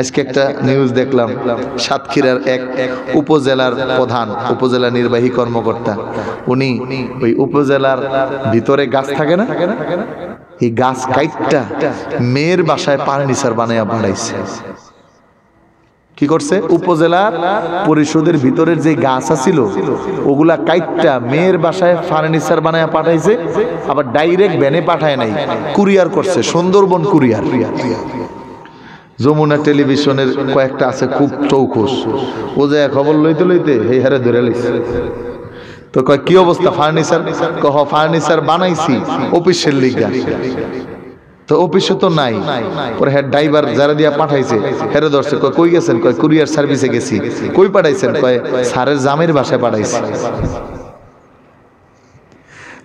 Speaker 1: আজকে একটা নিউজ দেখলাম, সাতক্ষীরার এক উপজেলার প্রধান, উপজেলা নির্বাহী কর্মকর্তা, উনি ওই উপজেলার ভিতরে গাছ থাকে না, এই গাছ কাইটটা মেয়ের বাসায় ফার্নিচার বানাইয়া পাঠাইছে। কি করছে? উপজেলার পরিষদের ভিতরের যে গাছ আছিল ওগুলা কাইটটা মেয়ের বাসায় ফার্নিচার বানাইয়া পাঠাইছে। আবার ডাইরেক্ট ভ্যানে পাঠায় নাই, কুরিয়ার করছে, সুন্দরবন কুরিয়ার। যমুনা টেলিভিশনের কয়েকটা আছে খুব চৌকুস, ও যে খবর লইতে লইতে এই হারে ধরে লইছে। তো কয় কি অবস্থা ফার্নিচার? কহ ফার্নিচার বানাইছি অফিসের লিগা। তো অফিসে তো নাই। পরে হ্যাঁ ড্রাইভার যারা দিয়া পাঠাইছে হেরে ধরছে, কয় কই গেছেন? কয় কুরিয়ার সার্ভিসে গেছি। কই পাঠাইছেন? কয় স্যারের জামের বাসায় পাঠাইছি।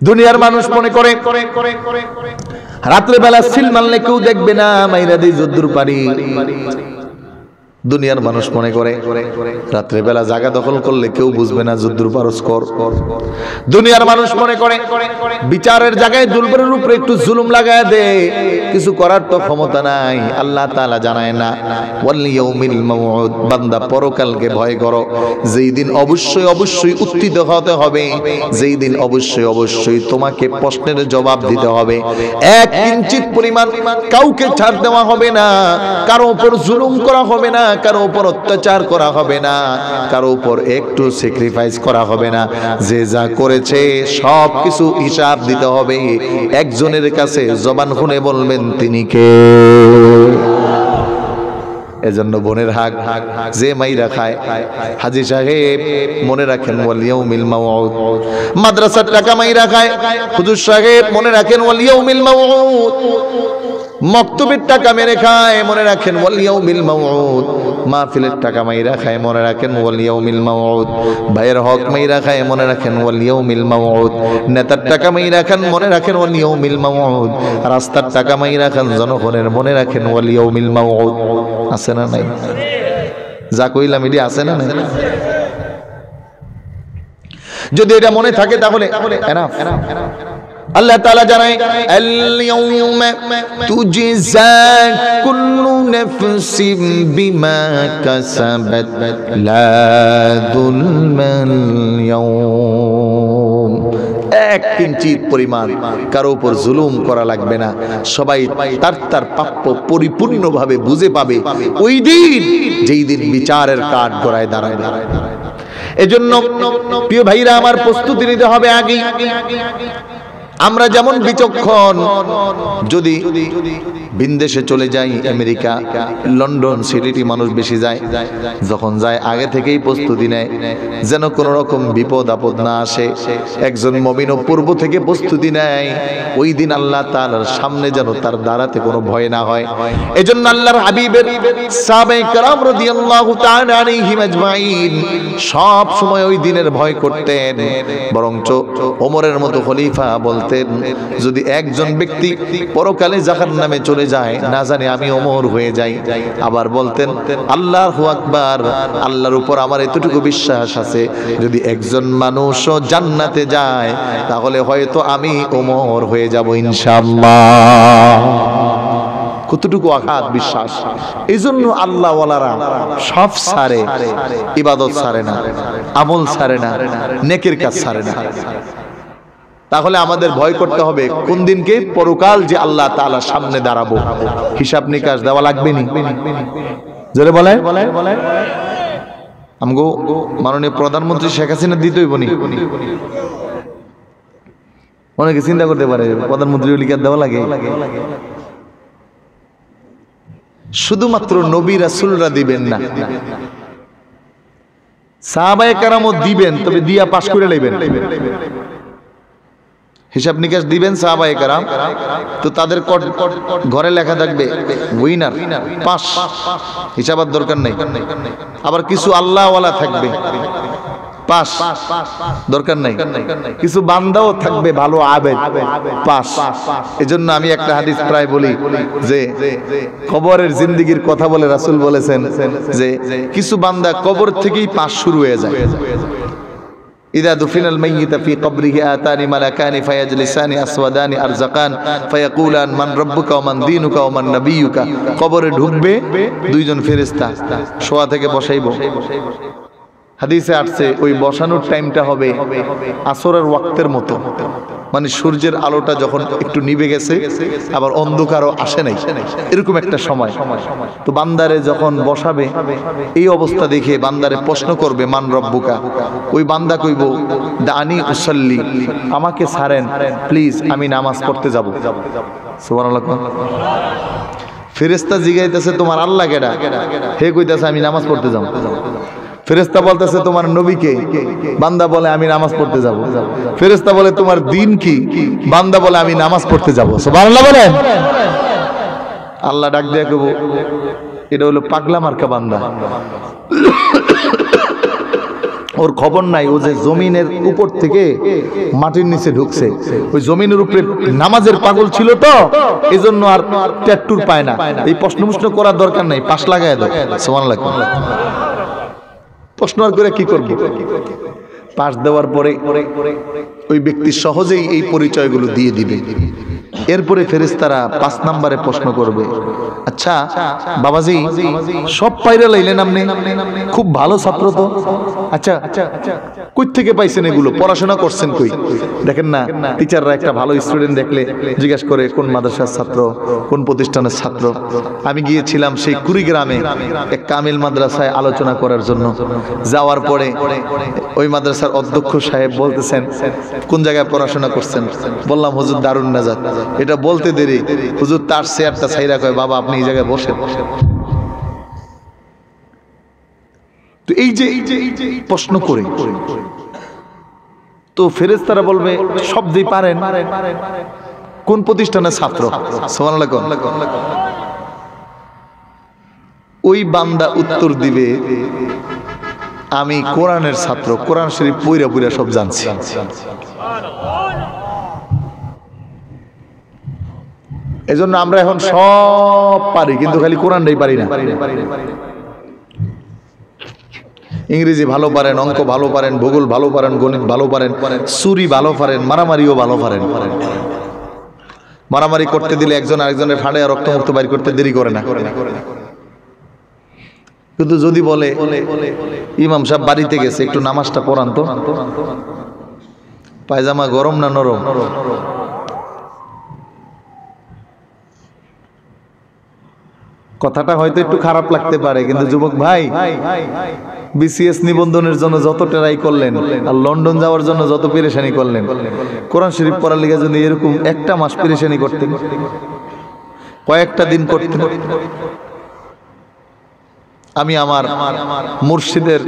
Speaker 1: দুনিয়ার মানুষ মনে করে রাত্রে বেলা সিল মারলে কেউ দেখবে না, মাইরা দেই যদ্দুর পারি। দুনিয়ার মানুষ মনে করে রাত্রে বেলা জায়গা দখল করলে কেউ বুঝবে না, যদ্দুর পারস কর। দুনিয়ার মানুষ মনে করে বিচারের জায়গায় দুর্বলের উপরে একটু জুলুম লাগায় দে, কিছু করার তো ক্ষমতা নাই। আল্লাহ তাআলা জানায় না ওয়াল ইয়াউমিল মাউউদ, বান্দা পরকালকে ভয় করো, যেই দিন অবশ্যই অবশ্যই উত্থিত হতে হবে, যেই দিন অবশ্যই অবশ্যই তোমাকে প্রশ্নের জবাব দিতে হবে। এক কিঞ্চিত পরিমাণ কাউকে ছাড় দেওয়া হবে না, কারো উপর জুলুম করা হবে না, কারো উপর অত্যাচার করা হবে না, কারো উপর একটু স্যাক্রিফাইস করা হবে না। যে যা করেছে সব কিছু হিসাব দিতে হবে। একজনের কাছে জবান খুলে বলবেন তিনি কে। এজন্য বোনের হাক যে মাইরা খায়, হাজী সাহেব মনে রাখেন ওয়াল ইয়াউমিল মাউউদ। মাদ্রাসার টাকা মাইরা খায়, হুজুর সাহেব মনে রাখেন ওয়াল ইয়াউমিল মাউউদ। মক্তবের টাকা মেরে খায়, মনে রাখেন ওয়াল ইয়াউমিল মাউউদ। মাহফিলের টাকা মাইরা খায়, মনে রাখেন ওয়াল ইয়াউমিল মাউউদ। ভাইয়ের হক মাইরা খায়, মনে রাখেন ওয়াল ইয়াউমিল মাউউদ। নেতার টাকা মাইরা খান, মনে রাখেন ওয়াল ইয়াউমিল মাউউদ। রাস্তার টাকা মাইরা খান জনগণের, মনে রাখেন ওয়াল ইয়াউমিল মাউউদ। আছে না নাই? যা কইলাম এটি আছে না নাই? যদি এটা মনে থাকে তাহলে এনাফ। আল্লাহ তাআলা জানায় আল ইয়াউমা তুজজা কুল্লু নাফসিন বিমা কাসাবাত লা যুলমাল ইয়াউম। এক কিঞ্চিত পরিমাণ কারো উপর জুলুম করা লাগবে না, সবাই তার তার প্রাপ্য পরিপূর্ণভাবে বুঝে পাবে ওই দিন, যেই দিন বিচারের কাঠ গড়ায় দাঁড়াবে। এজন্য প্রিয় ভাইরা আমার, প্রস্তুতি নিতে হবে আগেই। আমরা যেমন বিচক্ষণ, যদি বিদেশে চলে যাই, আমেরিকা, লন্ডন সিটি মানুষ বেশি যায়, যখন যায় আগে থেকেই প্রস্তুতি নেয় যেন কোনো রকম বিপদ আপদ না আসে। একজন মুমিনও পূর্ব থেকে প্রস্তুতি নেয় ওই দিন আল্লাহ তাআলার সামনে যেন তার দাঁড়াতে কোনো ভয় না হয়। এজন্য আল্লাহর হাবিবের সাহাবায়ে কেরাম রাদিয়াল্লাহু তাআলা আলাইহিম আজমাইন সব সময় ওই দিনের ভয় করতেন। বরঞ্চ ওমরের মতো খলিফা বলতেন, যদি একজন ব্যক্তি পরকালে জাহান্নামে চলে যায়, না জানি আমি ওমর হয়ে যাই। আবার বলতেন আল্লাহু আকবার, আল্লাহর উপর আমার এতটুকু বিশ্বাস আছে, যদি একজন মানুষও জান্নাতে যায় তাহলে হয়তো আমি ওমর হয়ে যাব ইনশাআল্লাহ। কতটুকু আঘাত বিশ্বাস! এই জন্য আল্লাহ ওয়ালারা সব ছাড়ে, ইবাদত ছাড়ে না, আমল ছাড়ে না, নেকের কাজ ছাড়ে না। তাহলে আমাদের ভয় করতে হবে কোন দিনকে? পরকাল, যে আল্লাহ তাআলার সামনে দাঁড়াবো, হিসাব নিকাশ দেওয়া লাগবে নি। জোরে বলে আমগো মাননীয় প্রধানমন্ত্রী শেখ হাসিনা দিতেই বনি। অনেকে চিন্তা করতে পারে প্রধানমন্ত্রী লিখে দেওয়া লাগে। শুধুমাত্র নবী রাসূলরা দিবেন না, সাহাবায়ে কেরামও দিবেন, তবে দিয়া পাশ করে লইবেন। হিসাব নিকাশ দিবেন সাহাবায়ে কেরাম, তো তাদের ঘরে লেখা থাকবে উইনার পাস, হিসাবের দরকার নেই। আবার কিছু আল্লাহওয়ালা থাকবে পাস, দরকার নাই। কিছু বান্দাও থাকবে ভালো আবেদ, পাস। এজন্য আমি একটা হাদিস প্রায় বলি যে কবরের জিন্দেগির কথা বলে রাসূল বলেছেন যে কিছু বান্দা কবর থেকেই পাস শুরু হয়ে যায়। ইদা দুফিনাল মাইয়িতা ফি কবরিহি আতানি মালাকানি ফায়াজলিসানি আসওয়াদানি আরযাকান ফায়াকুলান মান রাব্বুকা ওয়া মান দীনুকা ওয়া মান নাবিয়্যুকা। কবরে ঢুকবে দুইজন ফেরেশতা, শোয়া থেকে বসাইবো। হাদিসে আসছে ওই বসানোর টাইমটা হবে আসরের ওয়াক্তের মতো, মানে সূর্যের আলোটা যখন একটু নিভে গেছে আবার অন্ধকারও আসে নাই, এরকম একটা সময়। তো বান্দারে যখন বসাবে এই অবস্থা দেখে বান্দারে প্রশ্ন করবে মান রব্বুকা। ওই বান্দা কইব দানি উসাল্লি, আমাকে ছাড়েন প্লিজ, আমি নামাজ পড়তে যাব। সুবহানাল্লাহ। ফেরেশতা জিগাইতেছে তোমার আল্লাহ কেডা? হে কইতাছে আমি নামাজ পড়তে যাব। ফেরেশতা বলতেছে তোমার নবীকে? বান্দা বলে আমি নামাজ পড়তে যাব। ফেরেশতা বলে তোমার দ্বীন কি? বান্দা বলে আমি নামাজ পড়তে যাব। সুবহানাল্লাহ বলেন। আল্লাহ ডাক দিয়ে কইব এটা হলো পাগলা মার্কা বান্দা, ওর খবর নাই ও যে জমিনের উপর থেকে মাটির নিচে ঢুকছে, ওই জমিনের উপরে নামাজের পাগল ছিল তো এজন্য আর ট্যাটুর পায় না। এই প্রশ্ন করার দরকার নাই, পাশ লাগায় দাও। সুবহানাল্লাহ। প্রশ্ন আর করে কি করবে? পাশ দেওয়ার পরে ওই ব্যক্তি সহজেই এই পরিচয়গুলো দিয়ে দিবে। এরপরে ফেরেশতারা 5 নম্বরে প্রশ্ন করবে, আচ্ছা বাবাজি সব পাইরা লাইলেন আপনি, খুব ভালো ছাত্র তো, আচ্ছা কই থেকে পাইছেন এগুলো, পড়াশোনা করছেন কই? দেখেন না টিচাররা একটা ভালো স্টুডেন্ট দেখলে জিজ্ঞেস করে কোন মাদ্রাসার ছাত্র, কোন প্রতিষ্ঠানের ছাত্র। আমি গিয়েছিলাম সেই কুড়িগ্রামে এক কামিল মাদ্রাসায় আলোচনা করার জন্য। যাওয়ার পরে ওই মাদ্রাসার অধ্যক্ষ সাহেব বলতেছেন কোন জায়গায় পড়াশোনা করছেন? বললাম হুজুর দারুন নাজাত। এটা বলতে দেরি হুজুর তার চেয়ারটা ছাইরা কয় বাবা আপনি এই জায়গায় বসেন। তো এই যে প্রশ্ন করে তো ফেরেশতারা বলবে সব যে পারেন, কোন প্রতিষ্ঠানের ছাত্র? সুবহানাল্লাহ। ওই বান্দা উত্তর দিবে আমি কোরআনের ছাত্র, কোরআন শরীফ পইরা পইরা সব জানছি। এজন্য আমরা এখন সব পারি কিন্তু খালি কোরআনটাই পারি না। ইংরেজি ভালো পারেন, অঙ্ক ভালো পারেন, ভূগোল ভালো পারেন, গণিত ভালো পারেন, চুরি ভালো পারেন, মারামারিও ভালো পারেন। মারামারি করতে দিলে একজন আরেকজনের ফাড়ে রক্তমুক্ত বাইর করতে দেরি করে না। কিন্তু যদি বলে ইমাম সাহেব বাড়িতে গেছে একটু নামাজটা পড়ান তো, পায়জামা গরম না নরম? কথাটা হয়তো একটু খারাপ লাগতে পারে, কিন্তু যুবক ভাই বিসিএস নিবন্ধনের জন্য যত ট্রাই করলেন আর লন্ডন যাওয়ার জন্য যত পেরেশানি করলেন, কোরআন শরীফ পড়ার লিগে যদি এরকম একটা মাস পেরেশানি করতেন, কয়েকটা দিন করতেন। আমি আমার মুর্শিদের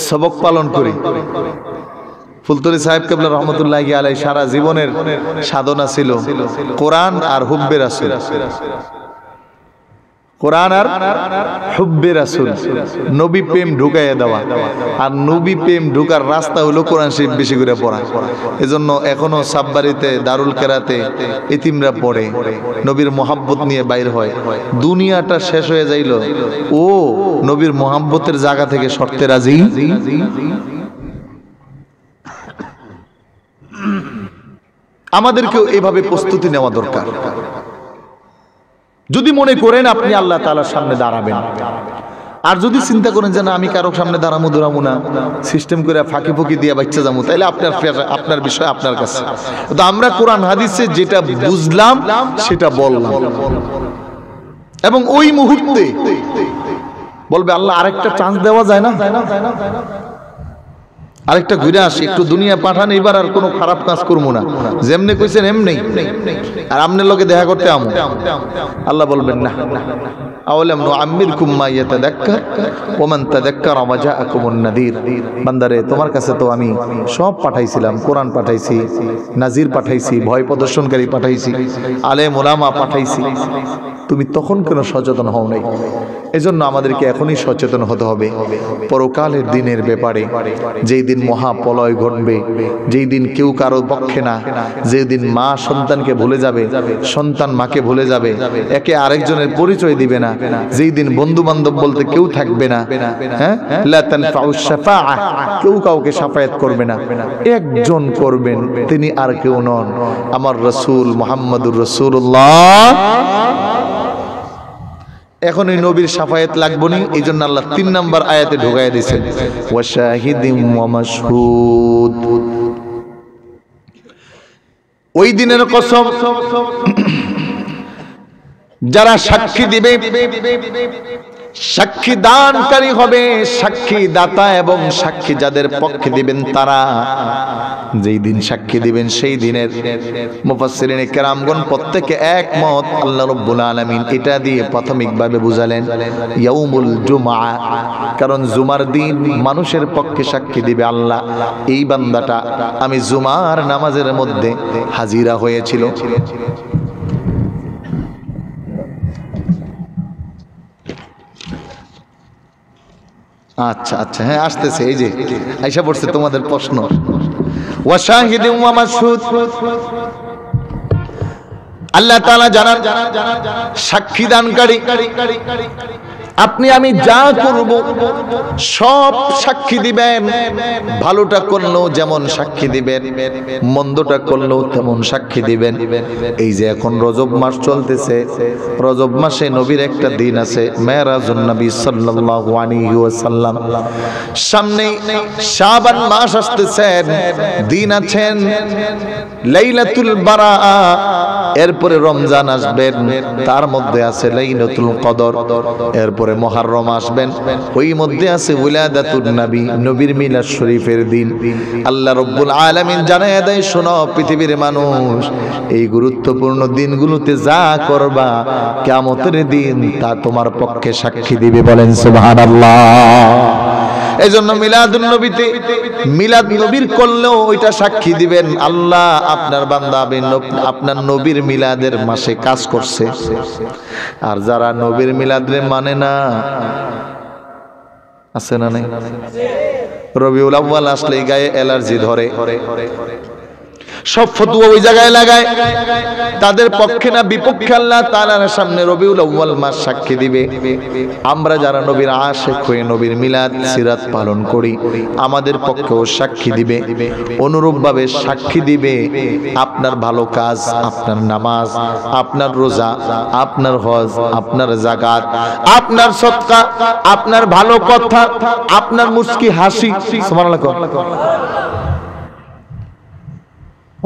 Speaker 1: সবক পালন করি। ফুলতলি সাহেব কেবলা রহমতুল্লাহি আলাইহি সারা জীবনের সাধনা ছিল কোরআন আর হুব্বে রাসূল, কোরআন আর হুব্বে রাসূল, নবী প্রেম ঢুকাইয়া দেওয়া। আর নবী প্রেম ঢুকার রাস্তা হলো কোরআন শরীফ বেশি করে পড়া। এজন্য এখনো সাববাড়িতে দারুল কেরাতে এতিমরা পড়ে, নবীর মোহাব্বত নিয়ে বাইর হয়। দুনিয়াটা শেষ হয়ে যাইল, ও নবীর মোহাব্বতের জায়গা থেকে শর্তে রাজি। আমাদেরকেও এভাবে প্রস্তুতি নেওয়া দরকার। যদি মনে করেন আপনি আল্লাহ তাআলার সামনে দাঁড়াবেন, আর যদি চিন্তা করেন যে না আমি কারো সামনে দাঁড়াবো না, সিস্টেম করে ফাঁকি ফুকি দিয়ে বাচ্চা যাবো, তাইলে আপনার বিষয় আপনার কাছে। তো আমরা কোরআন হাদিসে যেটা বুঝলাম সেটা বললাম, এবং ওই মুহূর্তে বলবে আল্লাহ আরেকটা চান্স দেওয়া যায় না? আরেকটা ঘুরে আসি, একটু দুনিয়া পাঠান, এবার আর কোনো খারাপ কাজ করবো না, যেমনি কইছেন এমনি, আর আপনার লোকে দেখা করতে আমো। আল্লাহ বলবেন না, আওয়ালাম নুআম্মিরকুম মা ইয়াতাযাক্কার ওয়া মান তাযাক্কারা ওয়া জাআকুমুন নাযীর। বান্দারে, তোমার কাছে তো আমি সব পাঠাইছিলাম, কোরআন পাঠাইছি, নাজির পাঠাইছি, ভয় প্রদর্শনকারী পাঠাইছি, আলেম ওলামা পাঠাইছি, তুমি তখন কেন সচেতন হও নাই? এজন্য আমাদেরকে এখনই সচেতন হতে হবে পরকালের দিনের ব্যাপারে। যেই দিন মহাপ্রলয় ঘটবে, যেই দিন কেউ কারো পক্ষে না, যেই দিন মা সন্তানকে ভুলে যাবে, সন্তান মাকে ভুলে যাবে, একে আরেকজনের পরিচয় দিবে না, যেই দিন বন্ধু বান্ধব বলতে কেউ থাকবে না, হ্যাঁ, লা তানফাউ শাফাআ, কেউ কাউকে শাফায়াত করবে না, একজন করবেন, তিনি আর কেউ নন, আমার রাসূল মুহাম্মদুর রাসূলুল্লাহ। এখন এই নবীর শাফায়াত লাগবে না, এই জন্য আল্লাহ 3 নম্বর আয়াতে ঢুকাইয়া দিয়েছেন, ওয়া শাহিদিন ওয়া মাশহুদ। ওই দিনের কসম, যারা সাক্ষী দিবে, সাক্ষী দানকারী হবে, সাক্ষী দাতা এবং সাক্ষী যাদের পক্ষে দিবেন তারা, যেই দিন সাক্ষী দিবেন সেই দিনের মুফাসসিরিনে কেরামগণ প্রত্যেকে একমত। আল্লাহ রাব্বুল আলামিন এটা দিয়ে প্রাথমিকভাবে বুঝালেন ইয়াউমুল জুমআ, কারণ জুমার দিন মানুষের পক্ষে সাক্ষী দিবে আল্লাহ, এই বান্দাটা আমি জুমার নামাজের মধ্যে হাজিরা হয়েছিল। আচ্ছা আচ্ছা, হ্যাঁ আসতেছে, এই যে আইসা পড়ছে তোমাদের প্রশ্ন। ওয়া শাহিদিন ওয়া মাশহুদ, আল্লাহ তাআলা জানান সাক্ষী দানকারী। আপনি আমি যা করব সব সাক্ষী দিবেন, ভালোটা করলেও যেমন সাক্ষী দিবেন, মন্দটা করলেও তেমন সাক্ষী দিবেন। এই যে এখন রজব মাস চলতেছে, রজব মাসে নবীর একটা দিন আছে, মেরাজুন নবী সাল্লাল্লাহু আলাইহি ওয়াসাল্লাম। সামনেই শাবান মাস আসতেছে, দিন আছেন লাইলাতুল বারাআ, এরপরে রমজান আসবেন, তার মধ্যে আছে লাইলাতুল কদর, এরপরে মুহররম আসবেন, ওই মধ্যে আছে উলাদাতুন নবী, নবীর মিলাদ শরীফের দিন। আল্লাহ রাব্বুল আলামিন জানায় দেয়, শোনো পৃথিবীর মানুষ, এই গুরুত্বপূর্ণ দিনগুলোতে যা করবা কিয়ামতের দিন তা তোমার পক্ষে সাক্ষী দিবে, বলেন সুবহানাল্লাহ। এজন্য মিলাদুন নবীতে মিলাদ নবীর করলেও ওইটা সাক্ষী দিবেন আল্লাহ আপনার বান্দা আপনার নবীর মিলাদের মাসে কাজ করছে। আর যারা নবীর মিলাদরে মানে না, আছে না নাই? রবিউল আউয়াল আসলেই গায়ে অ্যালার্জি ধরে, সব ফতোয়া ওই জায়গায় লাগায়, তাদের পক্ষে না বিপক্ষে আল্লাহ তাআলার সামনে রবিউল আউয়াল মাস সাক্ষী দিবে। আমরা যারা নবীর আশিক হয়ে নবীর মিলাদ সিরাত পালন করি, আমাদের পক্ষেও সাক্ষী দিবে। অনুরূপভাবে সাক্ষী দিবে আপনার ভালো কাজ, আপনার নামাজ, আপনার রোজা, আপনার হজ, আপনার যাকাত, আপনার সদকা, আপনার ভালো কথা, আপনার মুস্কি হাসি। সুবহানাল্লাহ।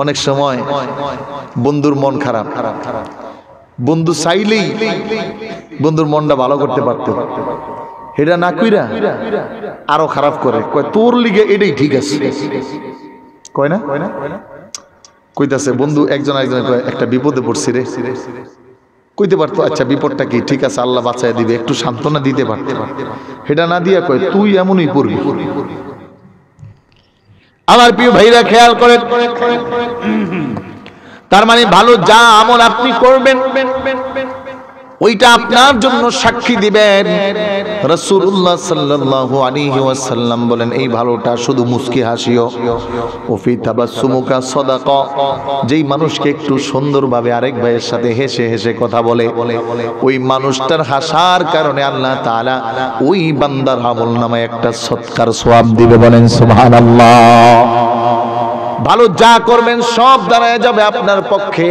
Speaker 1: অনেক সময় বন্ধুর মন খারাপ, বন্ধু চাইলেই বন্ধুর মনটা ভালো করতে পারত, এটা না কইরা আরো খারাপ করে, কয় তোর লিগে এটাই ঠিক আছে, কয় না কইতাছে বন্ধু একজন আরেকজনের কয় একটা বিপদে পড়ছি রে, কইতে পারতো আচ্ছা বিপদটা কি, ঠিক আছে আল্লাহ বাঁচায় দিবে, একটু সান্ত্বনা দিতে পারত, এটা না দিয়া কয় তুই এমনই পড়বি। আমার প্রিয় ভাইরা খেয়াল করেন, তার মানে ভালো যা আমল আপনি করবেন ওইটা আপনার জন্য সাক্ষী দিবেন। রাসূলুল্লাহ সাল্লাল্লাহু আলাইহি ওয়াসাল্লাম বলেন, এই ভালোটা শুধু মুস্কি হাসিও, ওফি তাবাসসুমুকা সাদাকা, যেই মানুষকে একটু সুন্দরভাবে আরেক ভাইয়ের সাথে হেসে হেসে কথা বলে, ওই মানুষটার হাসার কারণে আল্লাহ তাআলা ওই বান্দার আমলনামায় একটা সৎকার সওয়াব দিবে, বলেন সুবহানাল্লাহ। ভালো যা করবেন সব দাঁড়ায় যাবে আপনার পক্ষে,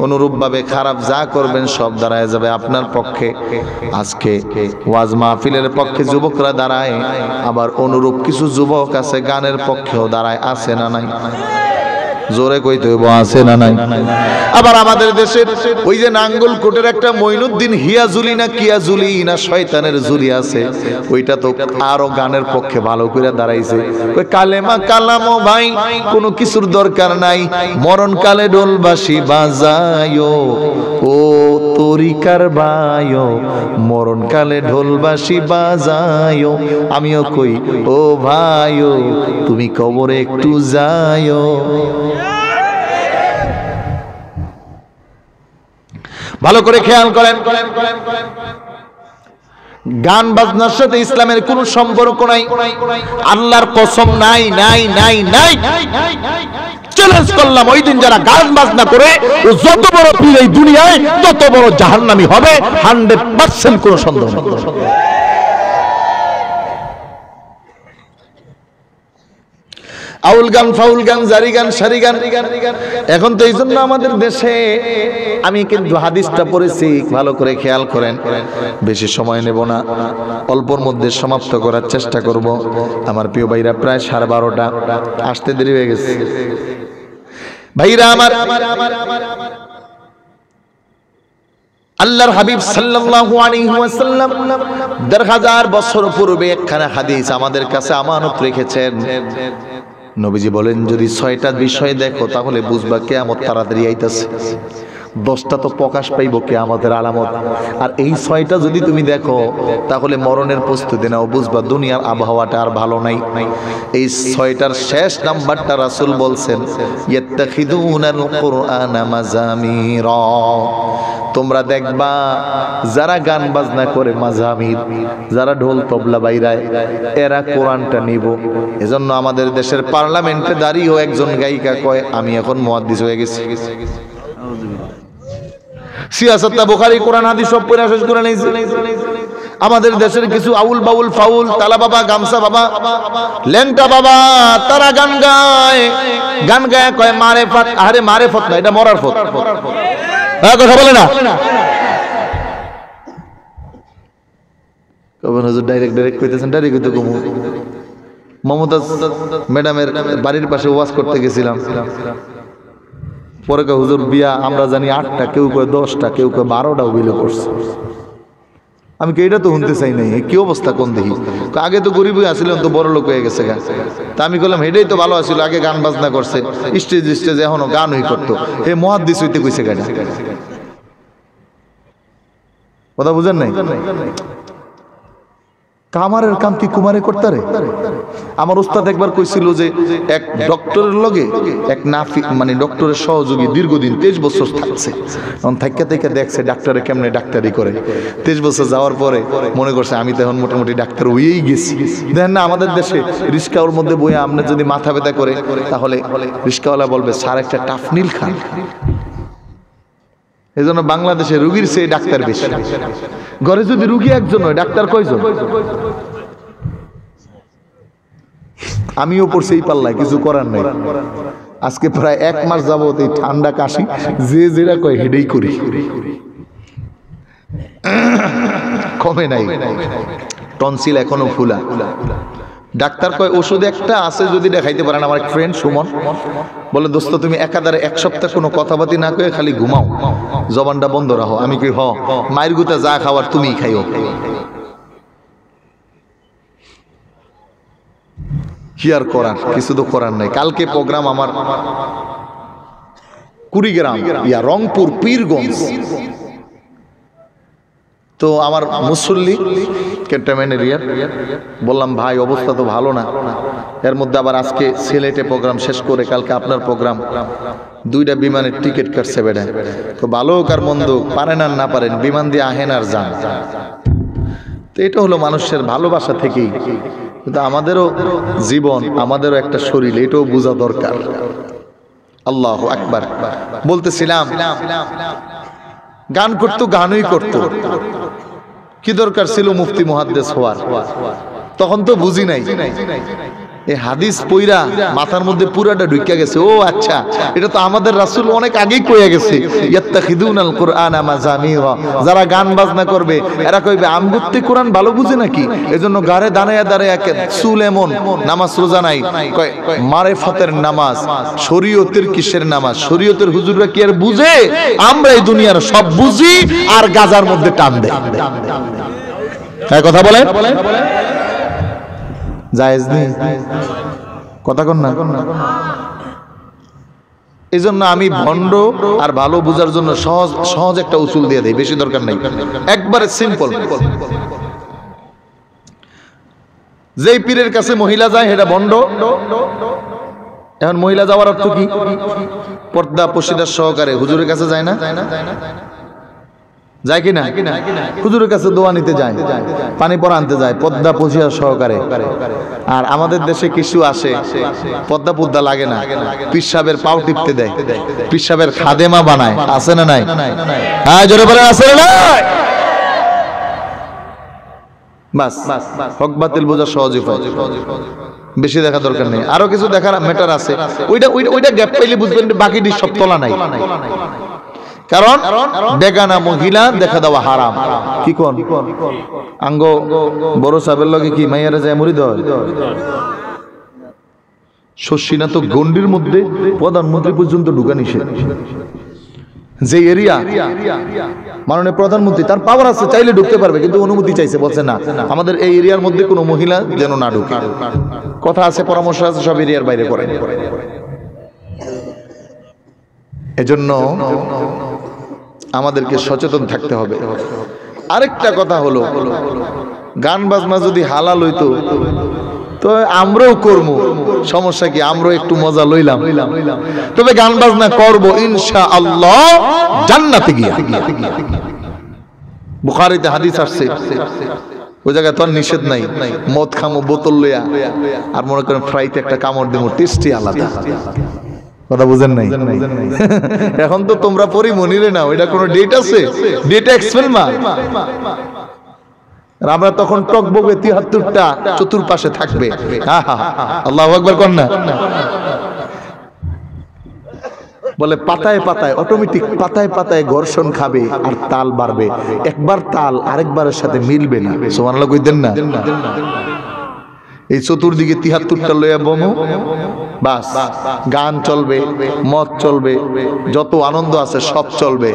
Speaker 1: অনুরূপভাবে খারাপ যা করবেন সব দাঁড়ায় যাবে আপনার পক্ষে। আজকে ওয়াজ মাহফিলের পক্ষে যুবকরা দাঁড়ায়, আবার অনুরূপ কিছু যুবক আছে গানের পক্ষেও দাঁড়ায়, আছে না নাই? জোরে কইতে হইব, আছে না নাই? আবার আমাদের দেশের ওই যে নাঙ্গলকোটের একটা মঈনুদ্দিন হিয়াজুলি না কিয়াজুলি না শয়তানের জুলি আছে, ওইটা তো আরো গানের পক্ষে ভালো করে দাঁড়াইছে। ওই কালেমা কালামো ভাই কোনো কিছুর দরকার নাই, মরণ কালে ঢোলবাসি বাজায়ো ও তরিকার ভাইও, মরণ কালে ঢোলবাসি বাজায়ো। আমিও কই ও ভাইও তুমি কবরে একটু যায়ো। ভালো করে খেয়াল করেন, গান বাজনার সাথে ইসলামের কোন সম্পর্ক নাই, আল্লাহর কসম নাই নাই নাই নাই। চ্যালেঞ্জ করলাম, ওই দিন যারা গান বাজনা করে ও যত বড় পীর এই দুনিয়ায় তত বড় জাহান্নামী হবে, 100% কোনো সন্দেহ নেই। আউল গান, ফাউল গান, জারি গান, সারি গান, এখন তো এই জন্য আমাদের দেশে, আমি কিন্তু হাদিসটা পড়েছি, ভালো করে খেয়াল করেন, বেশি সময় নেব না, অল্পর মধ্যে সমাপ্ত করার চেষ্টা করব। আমার প্রিয় ভাইরা, প্রায় 12:30, আসতে দেরি হয়ে গেছে ভাইরা আমার। আল্লাহর হাবিব সাল্লাল্লাহু আলাইহি ওয়াসাল্লাম 1000 বছর পূর্বে একখানা হাদিস আমাদের কাছে আমানত রেখেছেন। নবীজি বলেন, যদি 6টা বিষয় দেখো তাহলে বুঝবা কিয়ামত তাড়াতাড়ি আইতাছে। 10টা তো প্রকাশ পাইব কিয়ামতের আলামত, আর এই 6টা যদি তুমি দেখো তাহলে মরণের প্রস্তুতি নাও, বুঝবা দুনিয়ার আবহাওয়াটা আর ভালো নাই। এই 6টার শেষ নাম্বারটা রাসূল বলছেন, ইয়াত্তাখিদুনাল কুরআনা মাযামিরা। তোমরা দেখবা যারা গান বাজনা করে, মাজামির, যারা ঢোল তবলা বাইরায়, এরা কোরআনটা নিব। এজন্য আমাদের দেশের পার্লামেন্টে দাঁড়িয়েও একজন গায়িকা কয়, আমি এখন মুহাদ্দিস হয়ে গেছি। সিয়াসতটা বুখারী কোরআন হাদিস সব পড়া শেষ করে নিয়েছে। আমাদের দেশের কিছু আউল বাউল ফাউল, তালা বাবা, গামছা বাবা, ল্যাংটা বাবা, তারা গান গায়, গান গায় কয় মারেফত। আরে মারেফত না, এটা মরার ফত। কথা বলে না, ডাইরেক্ট কইতেছেন, ডাইরেক্ট কইতে কমু। মমতাজ ম্যাডামের বাড়ির পাশে ওয়াজ করতে গেছিলাম, পরে কয় হুজুর বিয়া আমরা জানি 8টা, কেউ কয় 10টা, কেউ কয় 12টাও বিলে করছে। আমি কি এটা তো শুনতে চাই নাই, কি অবস্থা কোন দেখি। আগে তো গরিবই আসছিলেন, তো বড় লোক হয়ে গেছে গা। তা আমি বললাম হেডেই তো ভালো আছিল, আগে গান বাজনা করছে, স্টেজ এখনো গানই করতো, হে মুহাদ্দিস হইতে কইছে গাড়ি। কথা বুঝেন নাই? কামারের কাম কি কুমারে করতে রে? আমার উস্তাদ একবার কইছিল যে এক ডক্টরের লগে এক নাফি, মানে ডক্টরের সহযোগী দীর্ঘদিন 23 বছর থাকছে, এখন থাইকা থাইকা দেখছে ডাক্তারে কেমনে ডাক্তারি করে। 23 বছর যাওয়ার পরে মনে করছে আমি তো এখন মোটামুটি ডাক্তার হয়েই গেছি। দেখেন না আমাদের দেশে রিস্কাওয়ার মধ্যে বইয়া আপনি যদি মাথা ব্যথা করে, তাহলে রিস্কাওয়ালা বলবে স্যার একটা টাফনিল খান। এই জন্য বাংলাদেশে রুগীর চেয়ে ডাক্তার বেশি। ঘরে যদি রুগী একজন হয়, ডাক্তার কয়জন? আমিও পড়ছি এই পাল্লায়, কিছু করার নাই। আজকে প্রায় 1 মাস যাবত এই ঠান্ডা কাশি, যে যেটা কয় হেডেই করি, কমে নাই। টনসিল এখনো ফুলা। ডাক্তার কয় ওষুধ একটা আছে, যদি দেখাইতে পারেন। আমার ফ্রেন্ড সুমন বলে, দোস্ত তুমি একাধারে 1 সপ্তাহ কোনো কথাবার্তি না কয়ে খালি ঘুমাও, জবানটা বন্ধ রাখো। আমি কই মায়ের গুতা যা খাওয়ার তুমি খাইও। কি আর করার, কিছু তো করার নাই। কালকে প্রোগ্রাম আমার কুড়িগ্রাম, রংপুর, পীরগঞ্জ। তো আমার মুসল্লি ক্যান্টনমেন্ট এরিয়ার, বললাম ভাই অবস্থা তো ভালো না। এর মধ্যে আবার আজকে সিলেটে প্রোগ্রাম শেষ করে কালকে আপনার প্রোগ্রাম, 2টা বিমানের টিকিট কাটছে বেড়ায়। তো ভালো হোক আর মন্দ, পারেন আর না পারেন, বিমান দিয়ে আহেন আর যান। তো এটা হলো মানুষের ভালোবাসা থেকেই। কিন্তু আমাদেরও জীবন, আমাদেরও একটা শরীর, এটাও বোঝা দরকার। আল্লাহু আকবার। বলতেছিলাম গান করতো, গানই করতো, কি দরকার ছিল মুফতি মুহাদ্দিস হওয়ার? তখন তো বুঝি নাই। এই হাদিস পইরা মাথার মধ্যে পুরাটা ঢুকিয়া গেছে। ও আচ্ছা, এটা তো আমাদের রাসূল অনেক আগেই কইয়া গেছে, ইয়াত্তাখিদুনাল কুরআনা মাযামিরা, যারা গান বাজনা করবে এরা কইবে আমগুত্তি কোরআন ভালো বুঝে নাকি, এজন্য গারে দাঁড়ায়া দাঁড়ায়া চুল এমন, নামাজ রোজা নাই, কয় মারিফাতের নামাজ, শরীয়তের কিসের নামাজ, শরীয়তের হুজুররা কি আর বুঝে? আমরা এই দুনিয়ার সব বুঝি আর গাজার মধ্যে টান দেয়। তাই কথা বলে জায়েজ নেই, কথা কন না। এই জন্য আমি ভণ্ড আর ভালো বুঝার জন্য সহজ সহজ একটা উসুল দিয়ে দেই, বেশি দরকার নাই, একবারে সিম্পল। যেই পীরের কাছে মহিলা যায় সেটা ভণ্ড। এখন মহিলা যাওয়ার অর্থ কি? পর্দা পশিদার সহকারে হুজুরের কাছে যায় না? যায় কিনা? হুজুরের কাছে দোয়া নিতে যায়, পানি পড়া আনতে যায়, পদ্মা পশিদার সহকারে। আর আমাদের দেশে কিছু আসে পদ্মা পুদ্দা লাগে না, পীর সাহেবের পাও টিপতে দেয়, পীর সাহেবের খাদেমা বানায়, আছে না নাই? হ্যাঁ জোরে বলেন, আছে না নাই? বাস হক বাতিল বোঝা সহজই হয়, বেশি দেখা দরকার নেই। আরো কিছু দেখার ম্যাটার আছে, ওইটা গ্যাপ পাইলে বুঝবেন বাকিটি সব তোলা নাই। কারণ বেগানা মহিলা দেখা দেওয়া হারাম। কি কোন আঙ্গ বড় সাহেবের লগে কি মাইয়ারা যায় মুড়ি দেওয়া? শশীনা তো গন্ডির মধ্যে প্রধানমন্ত্রী পর্যন্ত ঢুকা নিষেধ। যে এরিয়া মাননীয় প্রধানমন্ত্রী তার পাওয়ার আছে, চাইলে ঢুকতে পারবে, কিন্তু অনুমতি চাইছে, বলছে না আমাদের এই এরিয়ার মধ্যে কোনো মহিলা যেন না ঢুকে। কথা আছে, পরামর্শ আছে, সব এরিয়ার বাইরে করে। এজন্য আমাদেরকে সচেতন থাকতে হবে। আরেকটা কথা হলো, গান বাজনা যদি হালাল হইতো তো আমরাও করবো, সমস্যা কি? আমরাও একটু মজা লইলাম, তবে গান বাজনা করবো ইনশাআল্লাহ জান্নাতে গিয়া। বুখারীতে হাদিস আসছে, ওই জায়গায় তো আর নিষেধ নাই, মদ খামো বোতল লইয়া আর মনে করেন ফ্রাইতে একটা কামড় দেবো, টেস্টি আলাদা। কথা বুঝেন নাই? এখন তো তোমরা পরিমনিরে নাও, এটা কোনো ডেট আছে? ডেট এক্সপেল মাল। আমরা তখন টকবগে ৭৩টা চতুর্পাশে থাকবে। আল্লাহু আকবার কর না। বলে পাতায় পাতায় অটোমেটিক পাতায় পাতায় ঘর্ষণ খাবে আর তাল বাড়বে, একবার তাল আরেকবারের সাথে মিলবে না। সুবহানাল্লাহ কইতেন না? এই চতুর্দিকে ৭৩টা লইয়া বমো, বাস গান চলবে, মদ চলবে, যত আনন্দ আছে সব চলবে।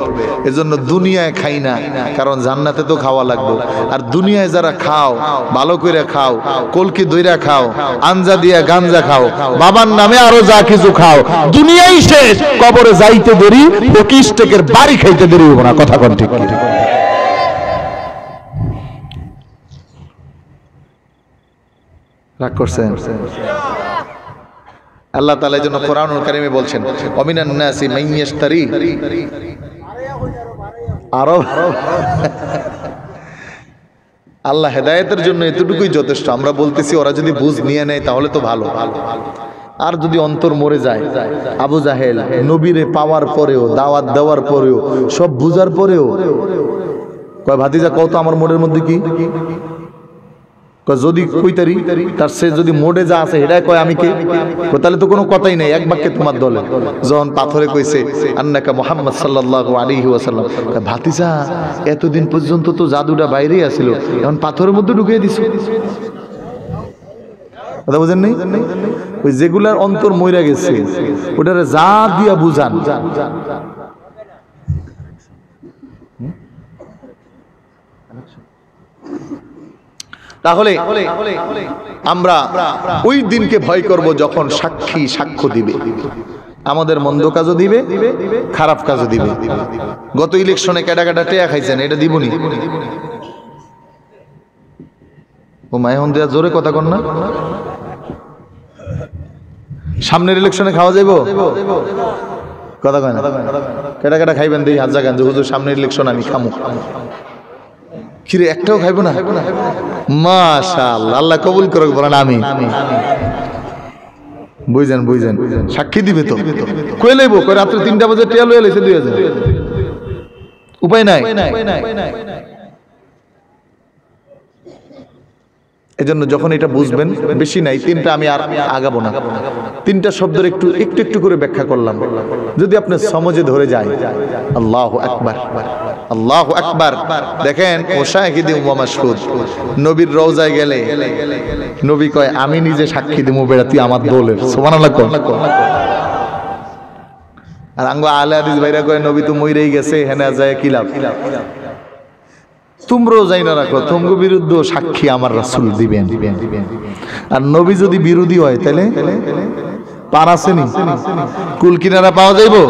Speaker 1: এজন্য দুনিয়ায় খাই না, কারণ জান্নাতে তো খাওয়া লাগবে। আর দুনিয়ায় যারা খাও, ভালো করে খাও, কলকি দইরা খাও, আঞ্জা দিয়া গাঞ্জা খাও, বাবার নামে আরো যা কিছু খাও, দুনিয়াই শেষ, কবরে যাইতে দেরি, পকিস টেকের বাড়ি খাইতে দেরি হবো না। কথা কোন ঠিক? রাগ করছেন? আল্লাহ তাআলা এই জন্য কোরআনুল কারীমে বলছেন, ওমিনান নাসি মাইয়াশতারি আরো। আল্লাহ হেদায়েতের জন্য এতটুকুই যথেষ্ট। আমরা বলতেছি ওরা যদি বুঝ নিয়ে নেয় তাহলে তো ভালো, আর যদি অন্তর মরে যায়। আবু জাহেল নবীরে পাওয়ার পরেও, দাওয়াত দেওয়ার পরেও, সব বুঝার পরেও কয় ভাতিজা কও তো আমার মনের মধ্যে কি? যদি কইতারি তার সে যদি মোড়ে যা আছে এটাই কয় আমি কে? তাহলে তো কোনো কথাই নেই, এক বাক্যে তোমার দলে। যখন পাথরে কইছে আন্নাকা মুহাম্মদ সাল্লাল্লাহু আলাইহি ওয়াসাল্লাম, ভাতিজা এতদিন পর্যন্ত তো জাদুটা বাইরেই আছিল, এখন পাথরের মধ্যে ঢুকিয়ে দিছো। কথা বুঝেন নাই? ওই যেগুলার অন্তর মইরা গেছে ওটারে যা দিয়া বুঝান। তাহলে আমরা ওই দিনকে ভয় করব যখন সাক্ষী সাক্ষ্য দিবে, আমাদের মন্দ কাজও দিবে, খারাপ কাজও দিবে। গত ইলেকশনে কেডা কেডা টেয়া খাইছেন, এটা দিবনি? ও মাইহন দেয়া জোরে কথা কন না। সামনের ইলেকশনে খাওয়া যাইব? কথা কয় না। কেডা কেডা খাইবেন দেই হাত জাগান যে হুজুর সামনের ইলেকশন আমি খামু। কিরে একটাও খাইবো না? মাশাআল্লাহ, আল্লাহ কবুল করুক, বলেন আমিন। বুঝেন বুঝেন, সাক্ষী দিবে তো কই লইব? কই রাত্রে ৩টা বাজে টিয়া লইয়া লইছে ২০০০। উপায় নাই। এজন্য যখন এটা বুঝবেন, বেশি নাই, তিনটা আমি আর আগাবো না, তিনটা শব্দের একটু একটু একটু করে ব্যাখ্যা করলাম, যদি আপনি সমাজে ধরে যায়। আল্লাহু আকবার, আল্লাহু আকবার। দেখেন ওশাহিদি ওয়া মাশহুদ, নবীর রওজায় গেলে নবী কয় আমি নিজে সাক্ষী দিমু বেড়া তুই আমার দোলের, সুবহানাল্লাহ কয়। আর আঙ্গ আলে হাদিস ভাইরা কয় নবী তো মইরেই গেছে, হেনা যায় কি লাভ। তোমরাও যাই না রাখো, তোমার বিরুদ্ধে সাক্ষী আমার রাসূল দিবেন। আর নবী যদি বিরোধী হয় তাহলে পার আসেনি, কুল কিনারা পাওয়া যাইবো।